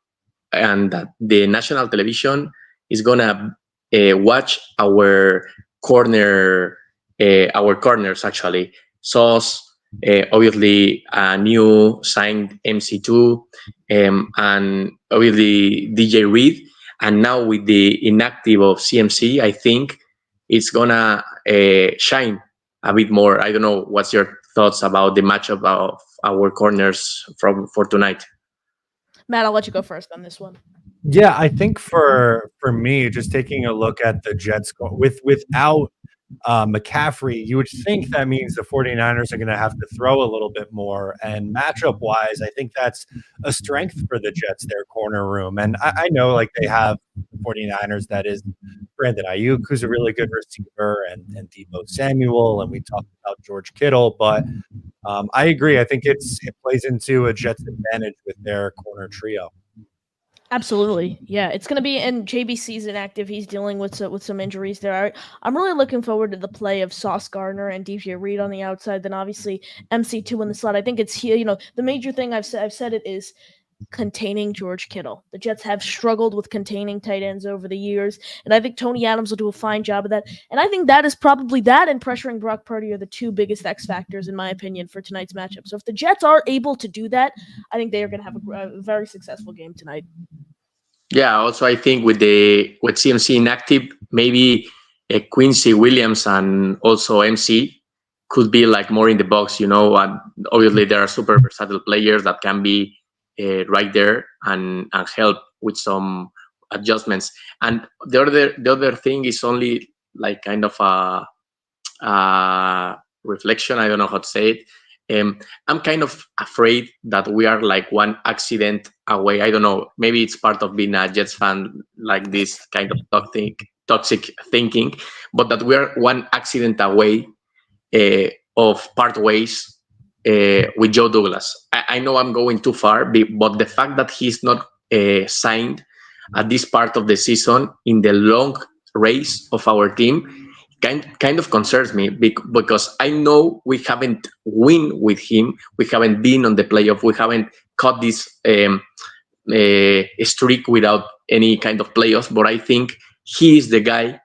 and that the national television is gonna watch our corners actually. Sauce. Obviously, a new signed MC2, and obviously DJ Reed, and now with the inactive of CMC, I think it's gonna shine a bit more. I don't know, what's your thoughts about the matchup of our corners for tonight? Matt, I'll let you go first on this one. Yeah, I think for me, just taking a look at the Jets without McCaffrey, you would think that means the 49ers are going to have to throw a little bit more. And matchup wise, I think that's a strength for the Jets, their corner room. And I know they have 49ers that is Brandon Ayuk, who's a really good receiver, and Deebo Samuel, and we talked about George Kittle. But I agree. I think it plays into a Jets advantage with their corner trio. Absolutely. Yeah, it's going to be, and JBC's inactive. He's dealing with some injuries there. I'm really looking forward to the play of Sauce Gardner and DJ Reed on the outside. Then obviously MC2 in the slot. I think it's here. The major thing I've said it is containing George Kittle. The Jets have struggled with containing tight ends over the years, and I think Tony Adams will do a fine job of that. And I think that is probably that and pressuring Brock Purdy are the two biggest X factors, in my opinion, for tonight's matchup. So if the Jets are able to do that, I think they are going to have a very successful game tonight. Yeah, also I think with CMC inactive, maybe Quincy Williams and also MC could be more in the box, and obviously there are super versatile players that can be right there and help with some adjustments. And the other thing is only like kind of a reflection. I don't know how to say it. I'm kind of afraid that we are like one accident away. I don't know. Maybe it's part of being a Jets fan, like this kind of toxic thinking, but that we are one accident away of part ways with Joe Douglas. I know I'm going too far, but the fact that he's not signed at this part of the season in the long race of our team kind of concerns me, because I know we haven't win with him. We haven't been on the playoff. We haven't caught this streak without any kind of playoffs. But I think he is the guy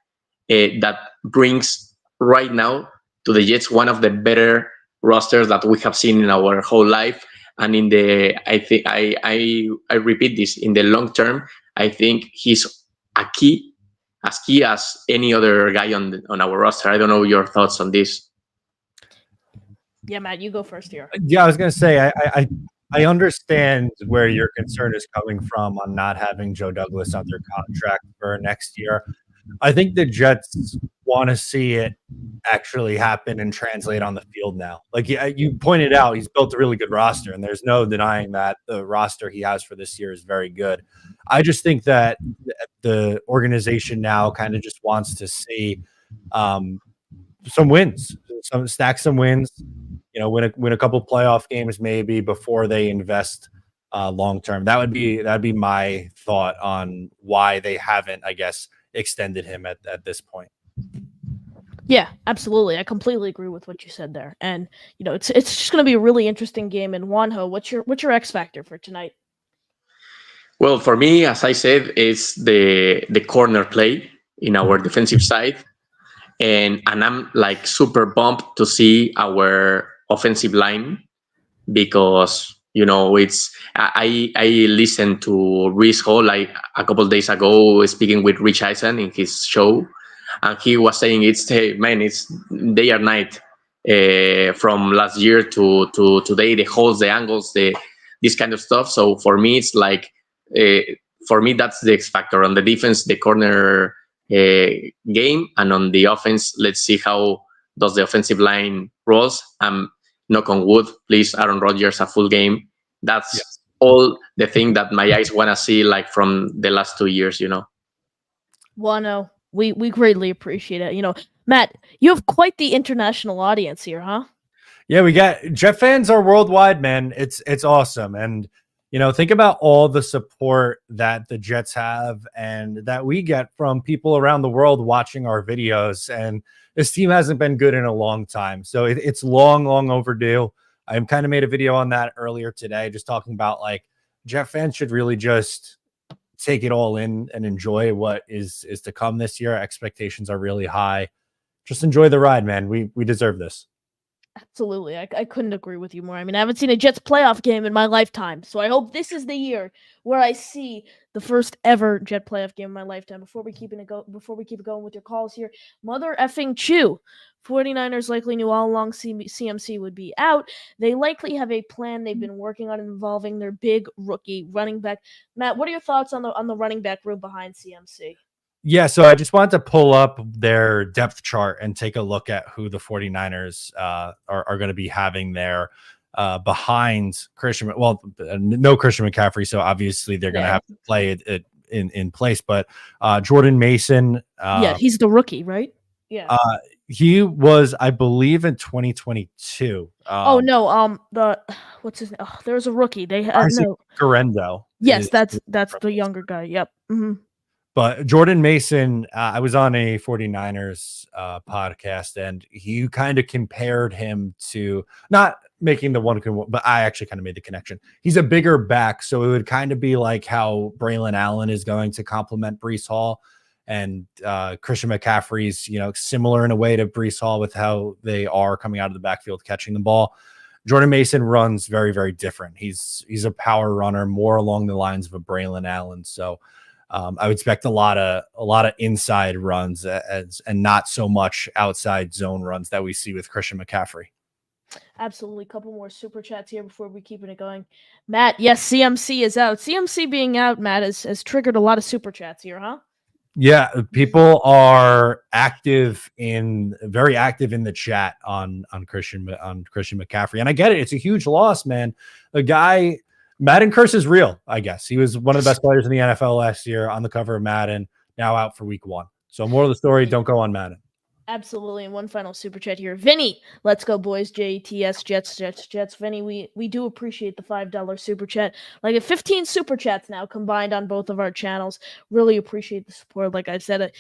that brings right now to the Jets one of the better rosters that we have seen in our whole life. And in the, I think I repeat this, in the long term, I think he's as key as any other guy on our roster. I don't know your thoughts on this. Yeah, Matt, you go first here. Yeah, I was going to say, I understand where your concern is coming from on not having Joe Douglas under contract for next year. I think the Jets want to see it actually happen and translate on the field now. Like you pointed out, he's built a really good roster, and there's no denying that the roster he has for this year is very good. I just think that the organization now kind of just wants to see some wins, stack some wins, win a couple playoff games maybe before they invest long term. That'd be my thought on why they haven't, I guess, extended him at this point. Yeah, absolutely. I completely agree with what you said there. And it's just going to be a really interesting game. And Juanjo, what's your X factor for tonight? Well, for me, as I said, it's the corner play in our defensive side, and I'm like super pumped to see our offensive line, because it's I listened to Reese Hall like a couple of days ago speaking with Rich Eisen in his show, and he was saying it's day or night from last year to today, the holes, the angles, this kind of stuff. So for me, it's like for me that's the X factor on the defense, the corner game, and on the offense, let's see how does the offensive line rolls. Knock on wood, please, Aaron Rodgers a full game. That's all the thing that my eyes want to see, like from the last 2 years. Wano, we greatly appreciate it. Matt, you have quite the international audience here, huh? Yeah, we got Jet fans are worldwide, man. It's awesome. And think about all the support that the Jets have and that we get from people around the world watching our videos. And this team hasn't been good in a long time. So it's long overdue. I kind of made a video on that earlier today, just talking about like Jet fans should really just take it all in and enjoy what is to come this year. Expectations are really high. Just enjoy the ride, man. We deserve this. Absolutely. I couldn't agree with you more. I mean, I haven't seen a Jets playoff game in my lifetime, so I hope this is the year where I see the first ever Jet playoff game in my lifetime. Before we keep it going with your calls here, Mother effing Chew. 49ers likely knew all along CMC would be out. They likely have a plan they've been working on involving their big rookie running back. Matt, what are your thoughts on the running back room behind CMC? Yeah, so I just wanted to pull up their depth chart and take a look at who the 49ers are going to be having there behind Christian. Well, no Christian McCaffrey, so obviously they're going to have to play it in place. But Jordan Mason. He's the rookie, right? Yeah. He was, I believe, in 2022. What's his name? Oh, there was a rookie. They had Garendo. Yes, that's the younger guy. Yep. Mm-hmm. But Jordan Mason, I was on a 49ers podcast, and he kind of compared him to, not making the one, but I actually kind of made the connection. He's a bigger back, so it would kind of be like how Braylon Allen is going to complement Breece Hall, and Christian McCaffrey's, similar in a way to Breece Hall with how they are coming out of the backfield catching the ball. Jordan Mason runs very, very different. He's a power runner, more along the lines of a Braylon Allen. So I would expect a lot of inside runs and not so much outside zone runs that we see with Christian McCaffrey. Absolutely. Couple more super chats here before we keep it going. Matt, yes, CMC is out. CMC being out, Matt, has triggered a lot of super chats here, huh? Yeah, people are very active in the chat on Christian McCaffrey, and I get it. It's a huge loss, man. A guy, Madden curse is real. I guess he was one of the best players in the NFL last year, on the cover of Madden. Now out for Week 1. So, moral of the story: don't go on Madden. Absolutely. And one final super chat here. Vinny, let's go, boys. JTS, Jets. Vinny, we do appreciate the $5 super chat. Like 15 super chats now combined on both of our channels. Really appreciate the support. Like I said,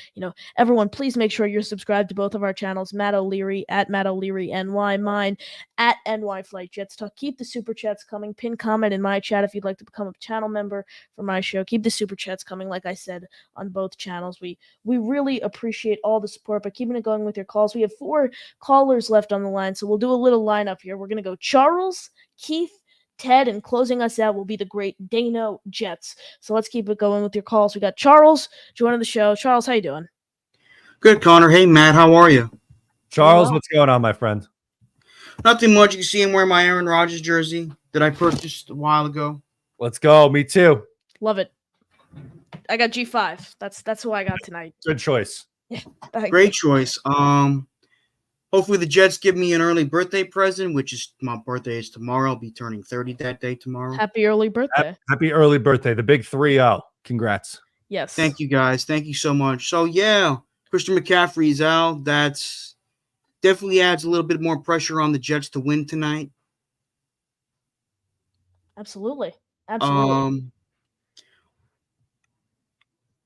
everyone, please make sure you're subscribed to both of our channels. Matt O'Leary at Matt O'Leary NY, mine at NY Flight Jets Talk. Keep the super chats coming. Pin comment in my chat if you'd like to become a channel member for my show. Keep the super chats coming, like I said, on both channels. We really appreciate all the support, but keeping it going with your calls. We have 4 callers left on the line, so we'll do a little lineup here. We're going to go Charles, Keith, Ted, and closing us out will be the great Dano Jets. So let's keep it going with your calls. We got Charles joining the show. Charles, how you doing? Good, Connor. Hey, Matt, how are you? Charles, what's going on, my friend? Nothing much. You can see him wearing my Aaron Rodgers jersey that I purchased a while ago. Let's go. Me too. Love it. I got G5. That's who I got tonight. Good choice. Yeah, great choice. Hopefully the Jets give me an early birthday present, which is my birthday is tomorrow. I'll be turning 30 that day tomorrow. Happy early birthday. Happy early birthday. The big 3-0. Congrats. Yes. Thank you, guys. Thank you so much. So, yeah, Christian McCaffrey is out. That's definitely adds a little bit more pressure on the Jets to win tonight. Absolutely.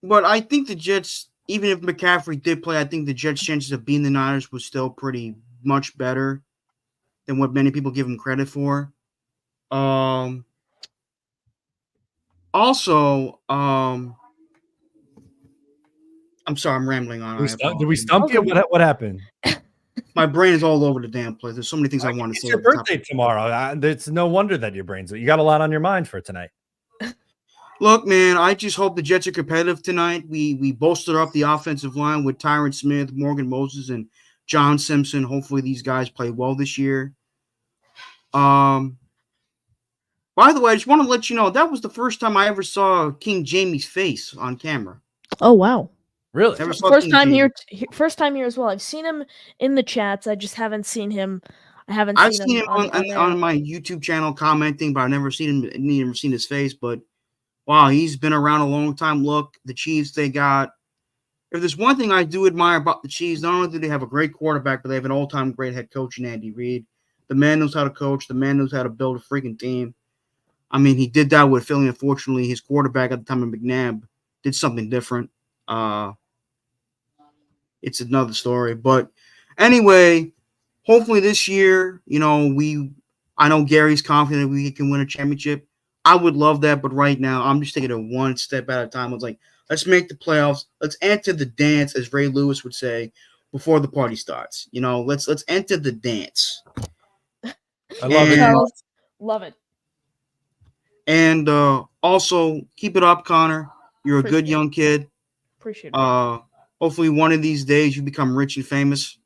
But I think the Jets, even if McCaffrey did play, I think the Jets' chances of beating the Niners was still pretty much better than what many people give him credit for. I'm sorry, I'm rambling on. Did we stump you? What happened? My brain is all over the damn place. There's so many things I want to say. It's your birthday tomorrow. It's no wonder that your brain's. You got a lot on your mind for tonight. Look, man, I just hope the Jets are competitive tonight. We bolstered up the offensive line with Tyron Smith, Morgan Moses, and John Simpson. Hopefully these guys play well this year. By the way, I just want to let you know that was the first time I ever saw King Jamie's face on camera. Oh, wow. Really? First time here as well. I've seen him in the chats. I just haven't seen him. I've seen him on my YouTube channel commenting, but I've never seen his face. But wow, he's been around a long time. Look, the Chiefs, if there's one thing I do admire about the Chiefs, not only do they have a great quarterback, but they have an all-time great head coach in Andy Reid. The man knows how to coach. The man knows how to build a freaking team. I mean, he did that with Philly. Unfortunately, his quarterback at the time of McNabb did something different. It's another story. But anyway, hopefully this year, I know Gary's confident we can win a championship. I would love that, but right now I'm just taking it one step at a time. I was like, let's make the playoffs. Let's enter the dance, as Ray Lewis would say, before the party starts. Let's enter the dance. I love it. Love it. And also keep it up, Connor. You're a good young kid. Appreciate it. Hopefully one of these days you become rich and famous.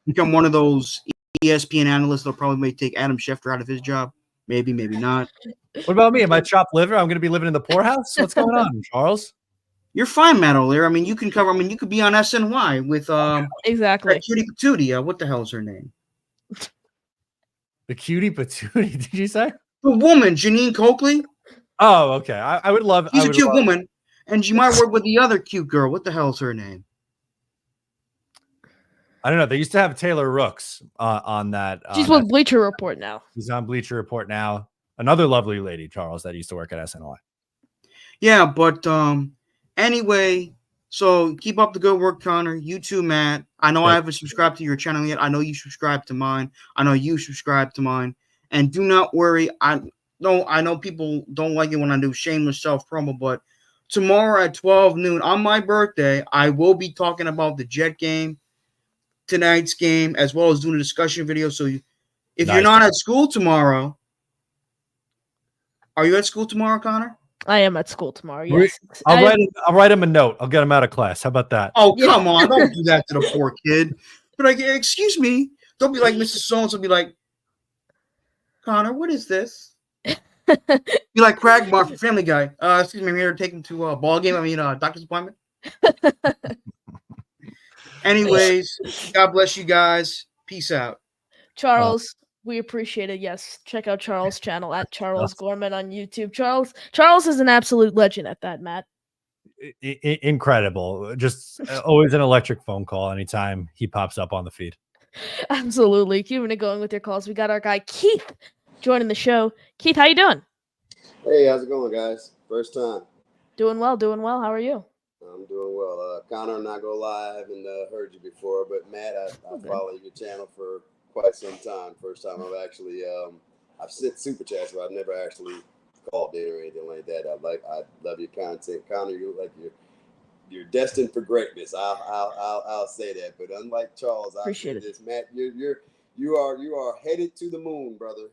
Become one of those ESPN analysts that'll probably may take Adam Schefter out of his job. Maybe, maybe not. What about me? Am I chopped liver? I'm going to be living in the poorhouse? What's going on, Charles? You're fine, Matt O'Leary. I mean, you could be on SNY with exactly. Cutie Patootie. What the hell is her name? The Cutie Patootie, did you say? The woman, Janine Coakley. Oh, okay. I would love. She's a cute woman, and she might work with the other cute girl. What the hell is her name? I don't know. They used to have Taylor Rooks on that. She's with Bleacher Report now. She's on Bleacher Report now. Another lovely lady, Charles, that used to work at SNY. Yeah, but anyway, so keep up the good work, Connor. You too, Matt. I know I haven't subscribed to your channel yet. I know you subscribed to mine. I know you subscribed to mine. And do not worry. I know people don't like it when I do shameless self-promo, but tomorrow at 12 noon on my birthday, I will be talking about the Jet game, tonight's game, as well as doing a discussion video. So if you're not at school tomorrow, are you at school tomorrow, Connor? I am at school tomorrow. Yes. I'll write him a note. I'll get him out of class. How about that? Oh, come on. Don't do that to the poor kid. But excuse me. Don't be like Mrs. So-and-so. Be like, Connor, what is this? You like Cragmar from Family Guy. Excuse me, I'm here to take him to a ball game. Doctor's appointment. Anyways, God bless you guys. Peace out. Charles, we appreciate it. Yes, check out Charles' channel at Charles Gorman on YouTube. Charles is an absolute legend at that, Matt. Incredible. Just always an electric phone call anytime he pops up on the feed. Absolutely. Keeping it going with your calls. We got our guy Keith joining the show. Keith, how you doing? Hey, how's it going, guys? First time. Doing well. How are you? I'm doing well. Connor, I'm not gonna lie, I haven't heard you before, but Matt, I follow your channel for quite some time. First time I've actually I've sent super chats, but I've never actually called in or anything like that. I love your content, Connor. You're destined for greatness. I'll say that. But unlike Charles, Appreciate it. Matt, you are headed to the moon, brother.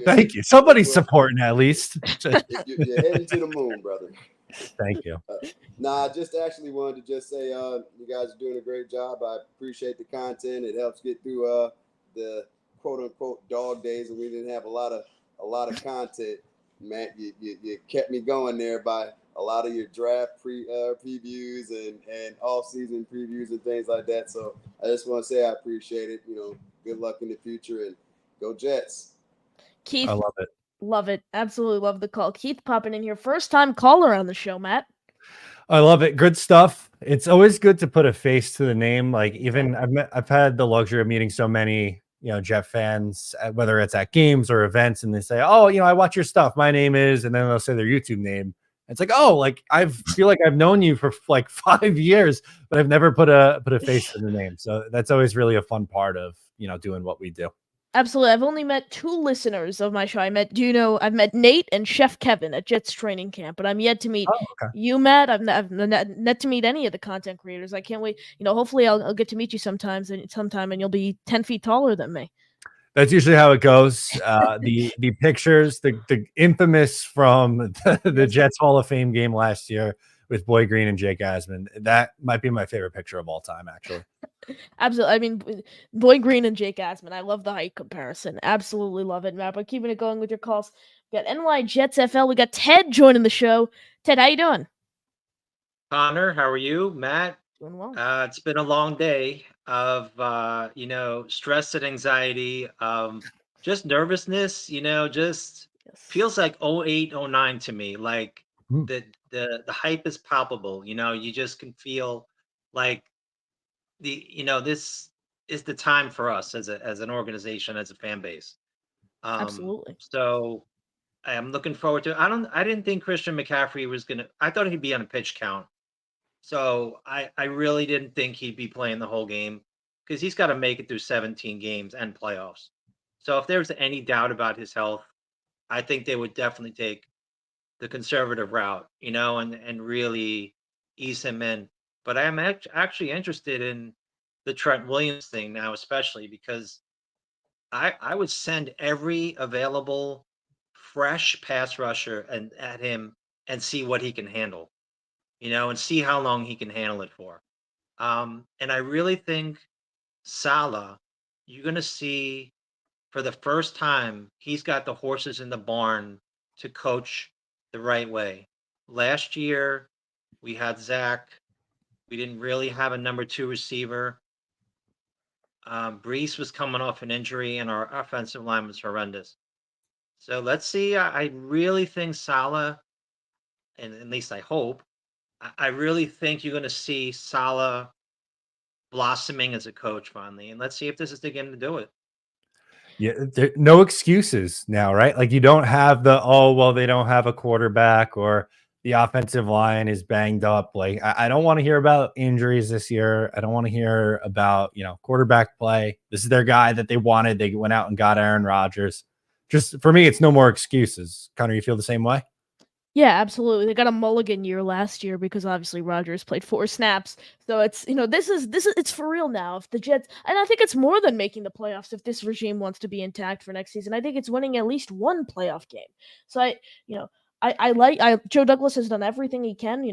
Thank you. Somebody's supporting at least. You're heading to the moon, brother. Thank you. I just actually wanted to just say you guys are doing a great job. I appreciate the content. It helps get through the quote unquote dog days when we didn't have a lot of content. Matt, you kept me going there by a lot of your draft previews and off-season previews and things like that. So I just want to say I appreciate it. Good luck in the future and go Jets. Keith, I love it. Love it. Absolutely love the call. Keith popping in here. First time caller on the show, Matt. I love it. Good stuff. It's always good to put a face to the name. Like even I've had the luxury of meeting so many, Jet fans, whether it's at games or events, and they say, "Oh, I watch your stuff. My name is," and then they'll say their YouTube name. It's like, oh, like I feel like I've known you for like 5 years, but I've never put a face to the name. So that's always really a fun part of doing what we do. Absolutely. I've only met 2 listeners of my show. I've met Nate and Chef Kevin at Jets training camp, but I'm yet to meet you, Matt. I've yet to meet any of the content creators. I can't wait. Hopefully I'll get to meet you sometime, and you'll be 10 feet taller than me. That's usually how it goes. The pictures, the infamous from the Jets Hall of Fame game last year with Boy Green and Jake Asman. That might be my favorite picture of all time, actually. Absolutely. I mean, Boy Green and Jake Asman. I love the height comparison. Absolutely love it, Matt. But keeping it going with your calls. We got NY Jets FL. We got Ted joining the show. Ted, how you doing? Connor, how are you? Matt? Doing well. It's been a long day of, stress and anxiety, just nervousness, just feels like 08, 09 to me. Like the hype is palpable, you just can feel like this is the time for us as an organization, as a fan base. Absolutely. So I'm looking forward to it. I didn't think Christian McCaffrey was I thought he'd be on a pitch count. So I really didn't think he'd be playing the whole game because he's got to make it through 17 games and playoffs. So if there's any doubt about his health, I think they would definitely take the conservative route, and really ease him in. But I am actually interested in the Trent Williams thing now, especially because I would send every available fresh pass rusher at him and see what he can handle. And see how long he can handle it for. And I really think Salah, you're going to see for the first time, he's got the horses in the barn to coach the right way. Last year, we had Zach. We didn't really have a number 2 receiver. Brees was coming off an injury, and our offensive line was horrendous. So let's see. I really think Salah, and at least I hope, I really think you're going to see Salah blossoming as a coach finally. And let's see if this is the game to do it. Yeah, no excuses now, right? Like you don't have they don't have a quarterback or the offensive line is banged up. Like I don't want to hear about injuries this year. I don't want to hear about, quarterback play. This is their guy that they wanted. They went out and got Aaron Rodgers. Just for me, it's no more excuses. Connor, you feel the same way? Yeah, absolutely. They got a mulligan year last year because obviously Rodgers played 4 snaps. So it's, this is it's for real now. If the Jets, and I think it's more than making the playoffs if this regime wants to be intact for next season. I think it's winning at least 1 playoff game. So Joe Douglas has done everything he can.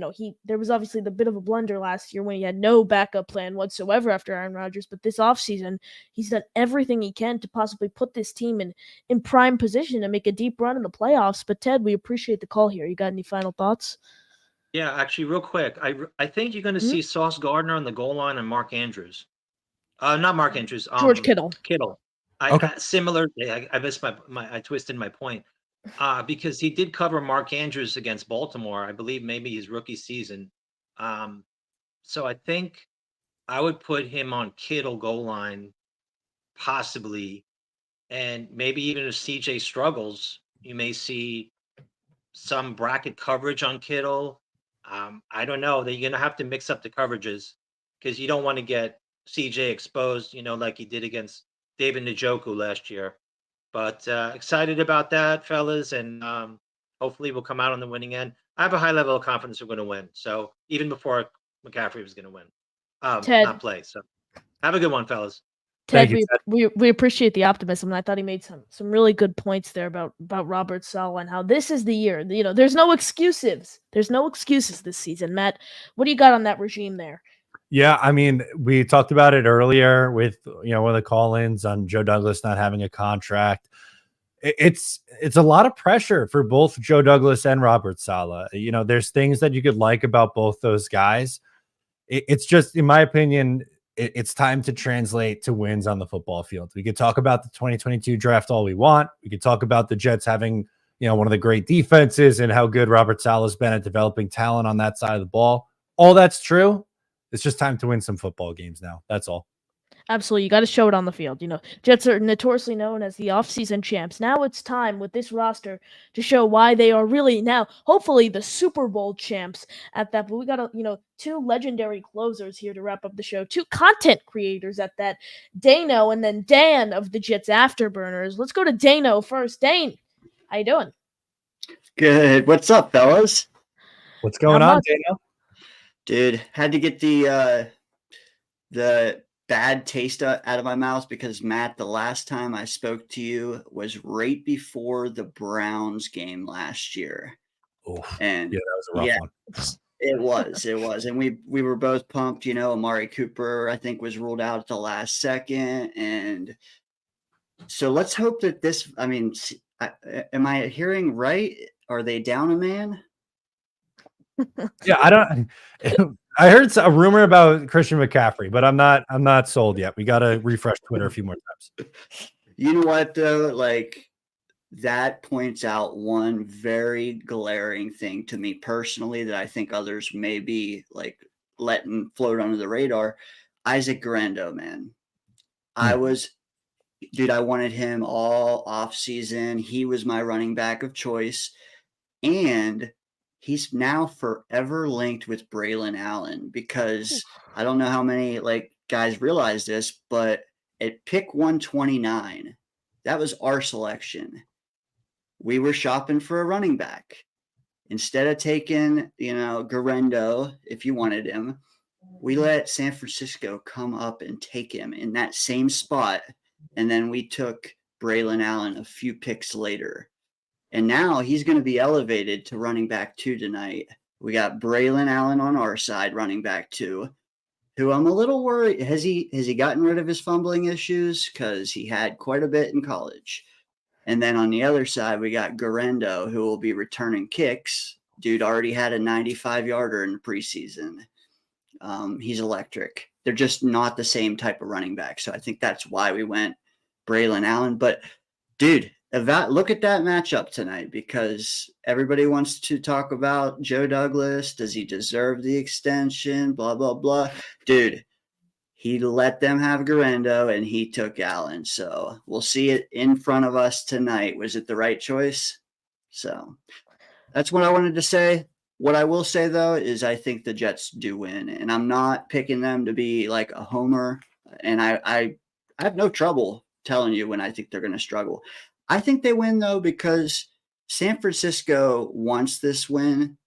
There was obviously the bit of a blunder last year when he had no backup plan whatsoever after Aaron Rodgers, but this offseason, he's done everything he can to possibly put this team in prime position and make a deep run in the playoffs. But Ted, we appreciate the call here. You got any final thoughts? Yeah, actually, real quick, I think you're going to see Sauce Gardner on the goal line and Mark Andrews. Not Mark Andrews. George Kittle. Kittle. Okay. I missed I twisted my point. Because he did cover Mark Andrews against Baltimore, I believe maybe his rookie season. So I think I would put him on Kittle goal line, possibly, and maybe even if CJ struggles, you may see some bracket coverage on Kittle. I don't know. You're gonna have to mix up the coverages because you don't want to get CJ exposed, like he did against David Njoku last year. But excited about that, fellas, and hopefully we'll come out on the winning end. I have a high level of confidence we're going to win. So even before McCaffrey was going to win, Ted. not play. So have a good one, fellas. Ted, we appreciate the optimism, and I thought he made some really good points there about Robert Saleh and how this is the year. There's no excuses. There's no excuses this season. Matt, what do you got on that regime there? Yeah, I mean, we talked about it earlier with one of the call-ins on Joe Douglas not having a contract. It's a lot of pressure for both Joe Douglas and Robert Saleh. There's things that you could like about both those guys. It's just, in my opinion, it's time to translate to wins on the football field. We could talk about the 2022 draft all we want. We could talk about the Jets having one of the great defenses and how good Robert Saleh's been at developing talent on that side of the ball. All that's true. It's just time to win some football games now. That's all. Absolutely. You got to show it on the field. Jets are notoriously known as the offseason champs. Now it's time with this roster to show why they are really now, hopefully, the Super Bowl champs at that. But we got, two legendary closers here to wrap up the show. Two content creators at that. Dano and then Dan of the Jets Afterburners. Let's go to Dano first. Dane, how you doing? Good. What's up, fellas? What's going on, Dano? Dude, had to get the bad taste out of my mouth because, Matt, the last time I spoke to you was right before the Browns game last year. And yeah, that was a rough one. It was. And we were both pumped. Amari Cooper, I think, was ruled out at the last second. And so let's hope that this, am I hearing right? Are they down a man? Yeah, I heard a rumor about Christian McCaffrey, but I'm not sold yet. We got to refresh Twitter a few more times. You know what, though? That points out one very glaring thing to me personally that I think others may be letting float under the radar. Isaac Guerendo, man. I wanted him all off season. He was my running back of choice. And he's now forever linked with Braylon Allen because I don't know how many guys realize this, but at pick 129, that was our selection. We were shopping for a running back. Instead of taking, Guerendo, if you wanted him, we let San Francisco come up and take him in that same spot. And then we took Braylon Allen a few picks later. And now he's going to be elevated to running back 2 tonight. We got Braylon Allen on our side, running back 2, who I'm a little worried. Has he gotten rid of his fumbling issues? Because he had quite a bit in college. And then on the other side, we got Guerendo, who will be returning kicks. Dude already had a 95-yarder in the preseason. He's electric. They're just not the same type of running back. So I think that's why we went Braylon Allen. But, dude, look at that matchup tonight because everybody wants to talk about Joe Douglas. Does he deserve the extension? Blah, blah, blah. Dude, he let them have Guerendo and he took Allen. So we'll see it in front of us tonight. Was it the right choice? So that's what I wanted to say. What I will say, though, is I think the Jets do win. And I'm not picking them to be like a homer. And I have no trouble telling you when I think they're going to struggle. I think they win, though, because San Francisco wants this win.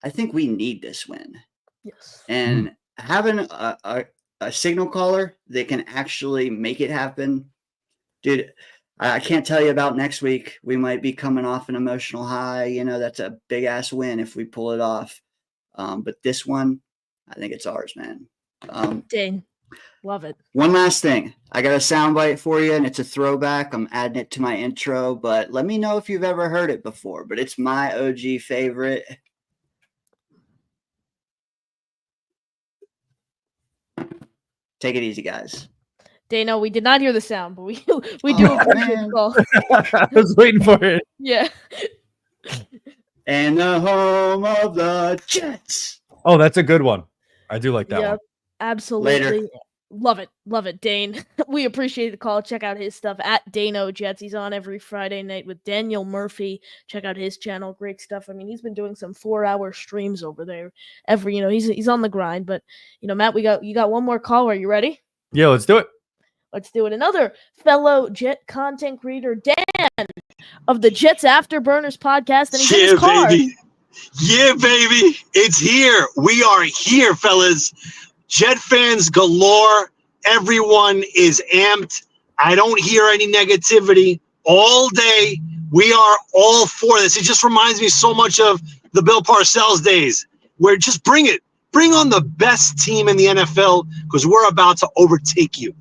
I think we need this win. Yes. And having a signal caller that can actually make it happen. Dude, I can't tell you about next week. We might be coming off an emotional high. You know, that's a big ass win if we pull it off. But this one, I think it's ours, man. Dane, love it. One last thing. I got a soundbite for you, and it's a throwback. I'm adding it to my intro, but let me know if you've ever heard it before. But it's my OG favorite. Take it easy, guys. Dano, we did not hear the sound, but we do appreciate the call. I was waiting for it. Yeah. And the home of the Jets. Oh, that's a good one. I do like that one. Absolutely. Later. Love it, Dane. We appreciate the call. Check out his stuff at Dano Jets. He's on every Friday night with Daniel Murphy. Check out his channel. Great stuff. I mean, he's been doing some 4-hour streams over there. He's on the grind. But Matt, you got one more call. Are you ready? Yeah, let's do it. Let's do it. Another fellow Jet content creator, Dan, of the Jets Afterburners podcast. And he's in his car. Baby. Yeah, baby. It's here. We are here, fellas. Jet fans galore. Everyone is amped. I don't hear any negativity all day. We are all for this. It just reminds me so much of the Bill Parcells days, where just bring it. Bring on the best team in the NFL, because we're about to overtake you.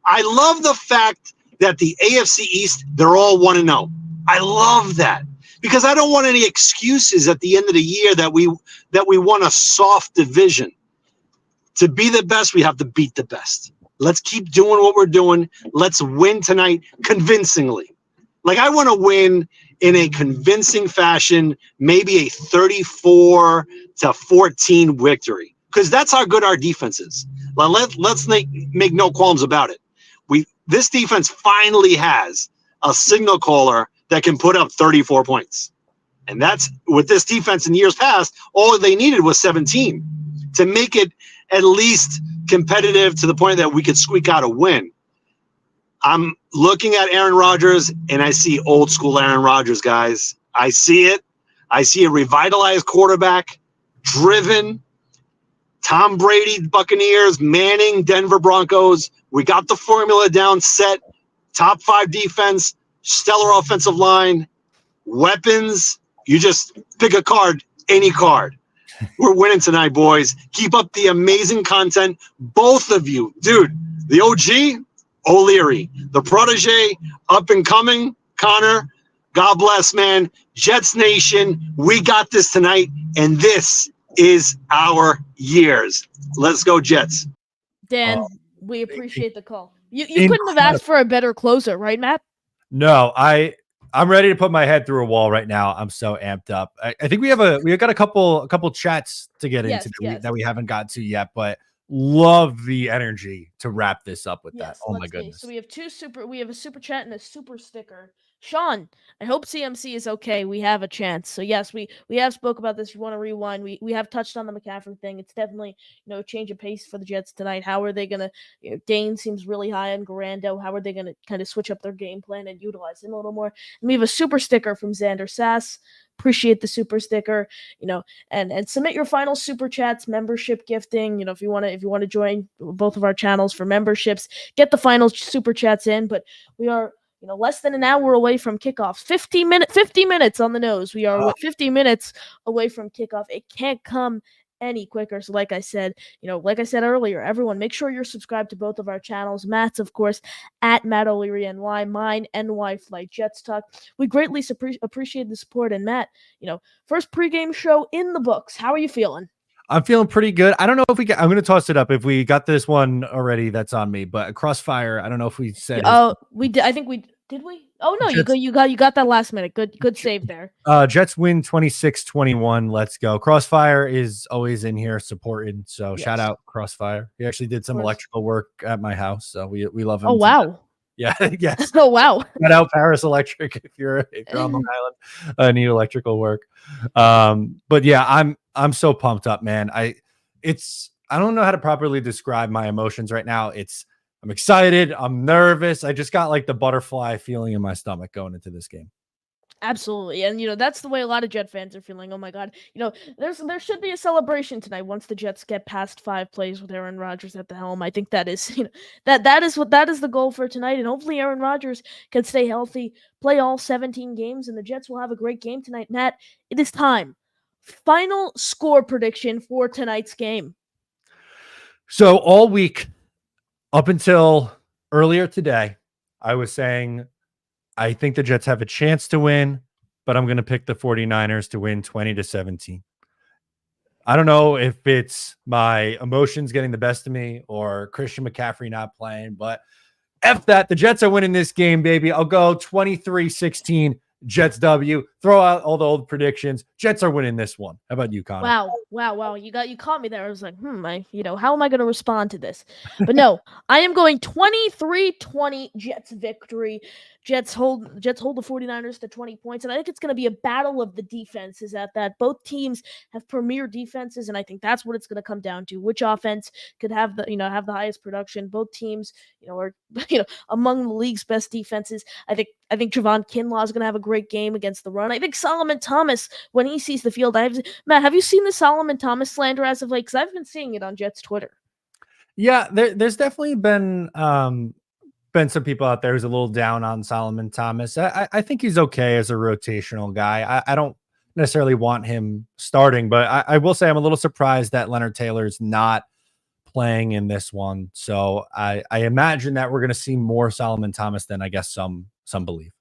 I love the fact that the AFC East, they're all 1-0. I love that, because I don't want any excuses at the end of the year that we won a soft division. To be the best, we have to beat the best. Let's keep doing what we're doing. Let's win tonight convincingly. Like, I want to win in a convincing fashion, maybe a 34-14 victory, because that's how good our defense is. Let's make no qualms about it. This defense finally has a signal caller that can put up 34 points. And that's, with this defense in years past, all they needed was 17 to make it at least competitive to the point that we could squeak out a win. I'm looking at Aaron Rodgers, and I see old school Aaron Rodgers, guys. I see it. I see a revitalized quarterback, driven. Tom Brady, Buccaneers, Manning, Denver Broncos. We got the formula down set. Top 5 defense, stellar offensive line, weapons. You just pick a card, any card. We're winning tonight, boys. Keep up the amazing content. Both of you. Dude, the OG, O'Leary. The protege, up and coming, Connor. God bless, man. Jets Nation, we got this tonight, and this is our years. Let's go, Jets. Dan, we appreciate the call. You couldn't have asked for a better closer, right, Matt? No, I'm ready to put my head through a wall right now. I'm so amped up. I think we've got a couple chats to get into that we haven't got to yet, but love the energy to wrap this up with that. Oh my goodness. So we have a super chat and a super sticker. Sean, I hope CMC is okay. We have a chance. So yes, we have spoke about this. If you want to rewind, we have touched on the McCaffrey thing. It's definitely, a change of pace for the Jets tonight. How are they gonna, Dane seems really high on Garando. How are they gonna kind of switch up their game plan and utilize him a little more? And we have a super sticker from Xander Sass. Appreciate the super sticker, and submit your final super chats, membership gifting. If you want to join both of our channels for memberships, get the final super chats in. But we are, less than an hour away from kickoff. 50 minutes on the nose. We are 50 minutes away from kickoff. It can't come any quicker. So like I said earlier, everyone, make sure you're subscribed to both of our channels. Matt's, of course, at Matt O'Leary NY, mine, NY Flight Jets Talk. We greatly appreciate the support. And Matt, first pregame show in the books. How are you feeling? I'm feeling pretty good. I don't know if I'm going to toss it up if we got this one already. That's on me, but Crossfire, I don't know if we said. Oh, we did. I think we did. We? Oh no, Jets, you got that last minute. Good save there. Jets win 26-21. Let's go. Crossfire is always in here supported. So shout out Crossfire. He actually did some electrical work at my house. So we love him. Oh wow. Yeah. Yes. Oh wow. Shout out Paris Electric if you're on Long Island, need electrical work. But yeah, I'm so pumped up, man. I don't know how to properly describe my emotions right now. I'm excited. I'm nervous. I just got like the butterfly feeling in my stomach going into this game. Absolutely. And that's the way a lot of Jet fans are feeling. Oh my God. There should be a celebration tonight once the Jets get past 5 plays with Aaron Rodgers at the helm. I think that is, that is the goal for tonight. And hopefully Aaron Rodgers can stay healthy, play all 17 games, and the Jets will have a great game tonight. Matt, it is time. Final score prediction for tonight's game. So all week up until earlier today, I was saying I think the Jets have a chance to win, but I'm going to pick the 49ers to win 20-17. I don't know if it's my emotions getting the best of me or Christian McCaffrey not playing, but F that. The Jets are winning this game, baby. I'll go 23-16. Jets W. Throw out all the old predictions. Jets are winning this one. How about you, Connor? Wow. You caught me there. I was like, how am I going to respond to this? But no, I am going 23-20 Jets victory. Jets hold the 49ers to 20 points, and I think it's going to be a battle of the defenses at that. Both teams have premier defenses, and I think that's what it's going to come down to. Which offense could have the highest production? Both teams, are among the league's best defenses. I think Javon Kinlaw is going to have a great game against the run. I think Solomon Thomas, when he sees the field, Matt, have you seen the Solomon Thomas slander as of late? Because I've been seeing it on Jets Twitter. Yeah, there's definitely been some people out there who's a little down on Solomon Thomas. I think he's okay as a rotational guy. I don't necessarily want him starting, but I will say I'm a little surprised that Leonard Taylor's not playing in this one. So I imagine that we're going to see more Solomon Thomas than I guess some believe.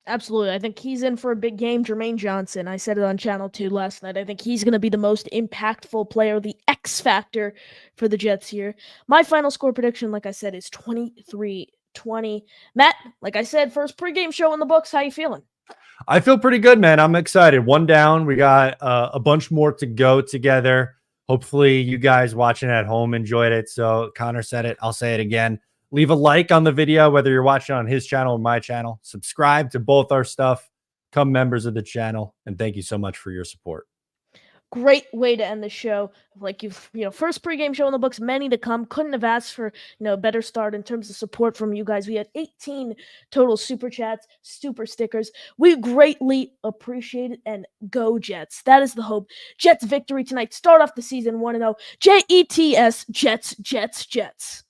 Absolutely. I think he's in for a big game. Jermaine Johnson, I said it on Channel 2 last night. I think he's going to be the most impactful player, the X factor for the Jets here. My final score prediction, like I said, is 23-20. Matt, like I said, first pregame show in the books. How you feeling? I feel pretty good, man. I'm excited. One down. We got a bunch more to go together. Hopefully you guys watching at home enjoyed it. So Connor said it. I'll say it again. Leave a like on the video, whether you're watching on his channel or my channel. Subscribe to both our stuff. Become members of the channel. And thank you so much for your support. Great way to end the show. Like first pregame show in the books, many to come. Couldn't have asked for a better start in terms of support from you guys. We had 18 total super chats, super stickers. We greatly appreciate it, and go Jets. That is the hope. Jets victory tonight. Start off the season 1-0. Jets, Jets, Jets.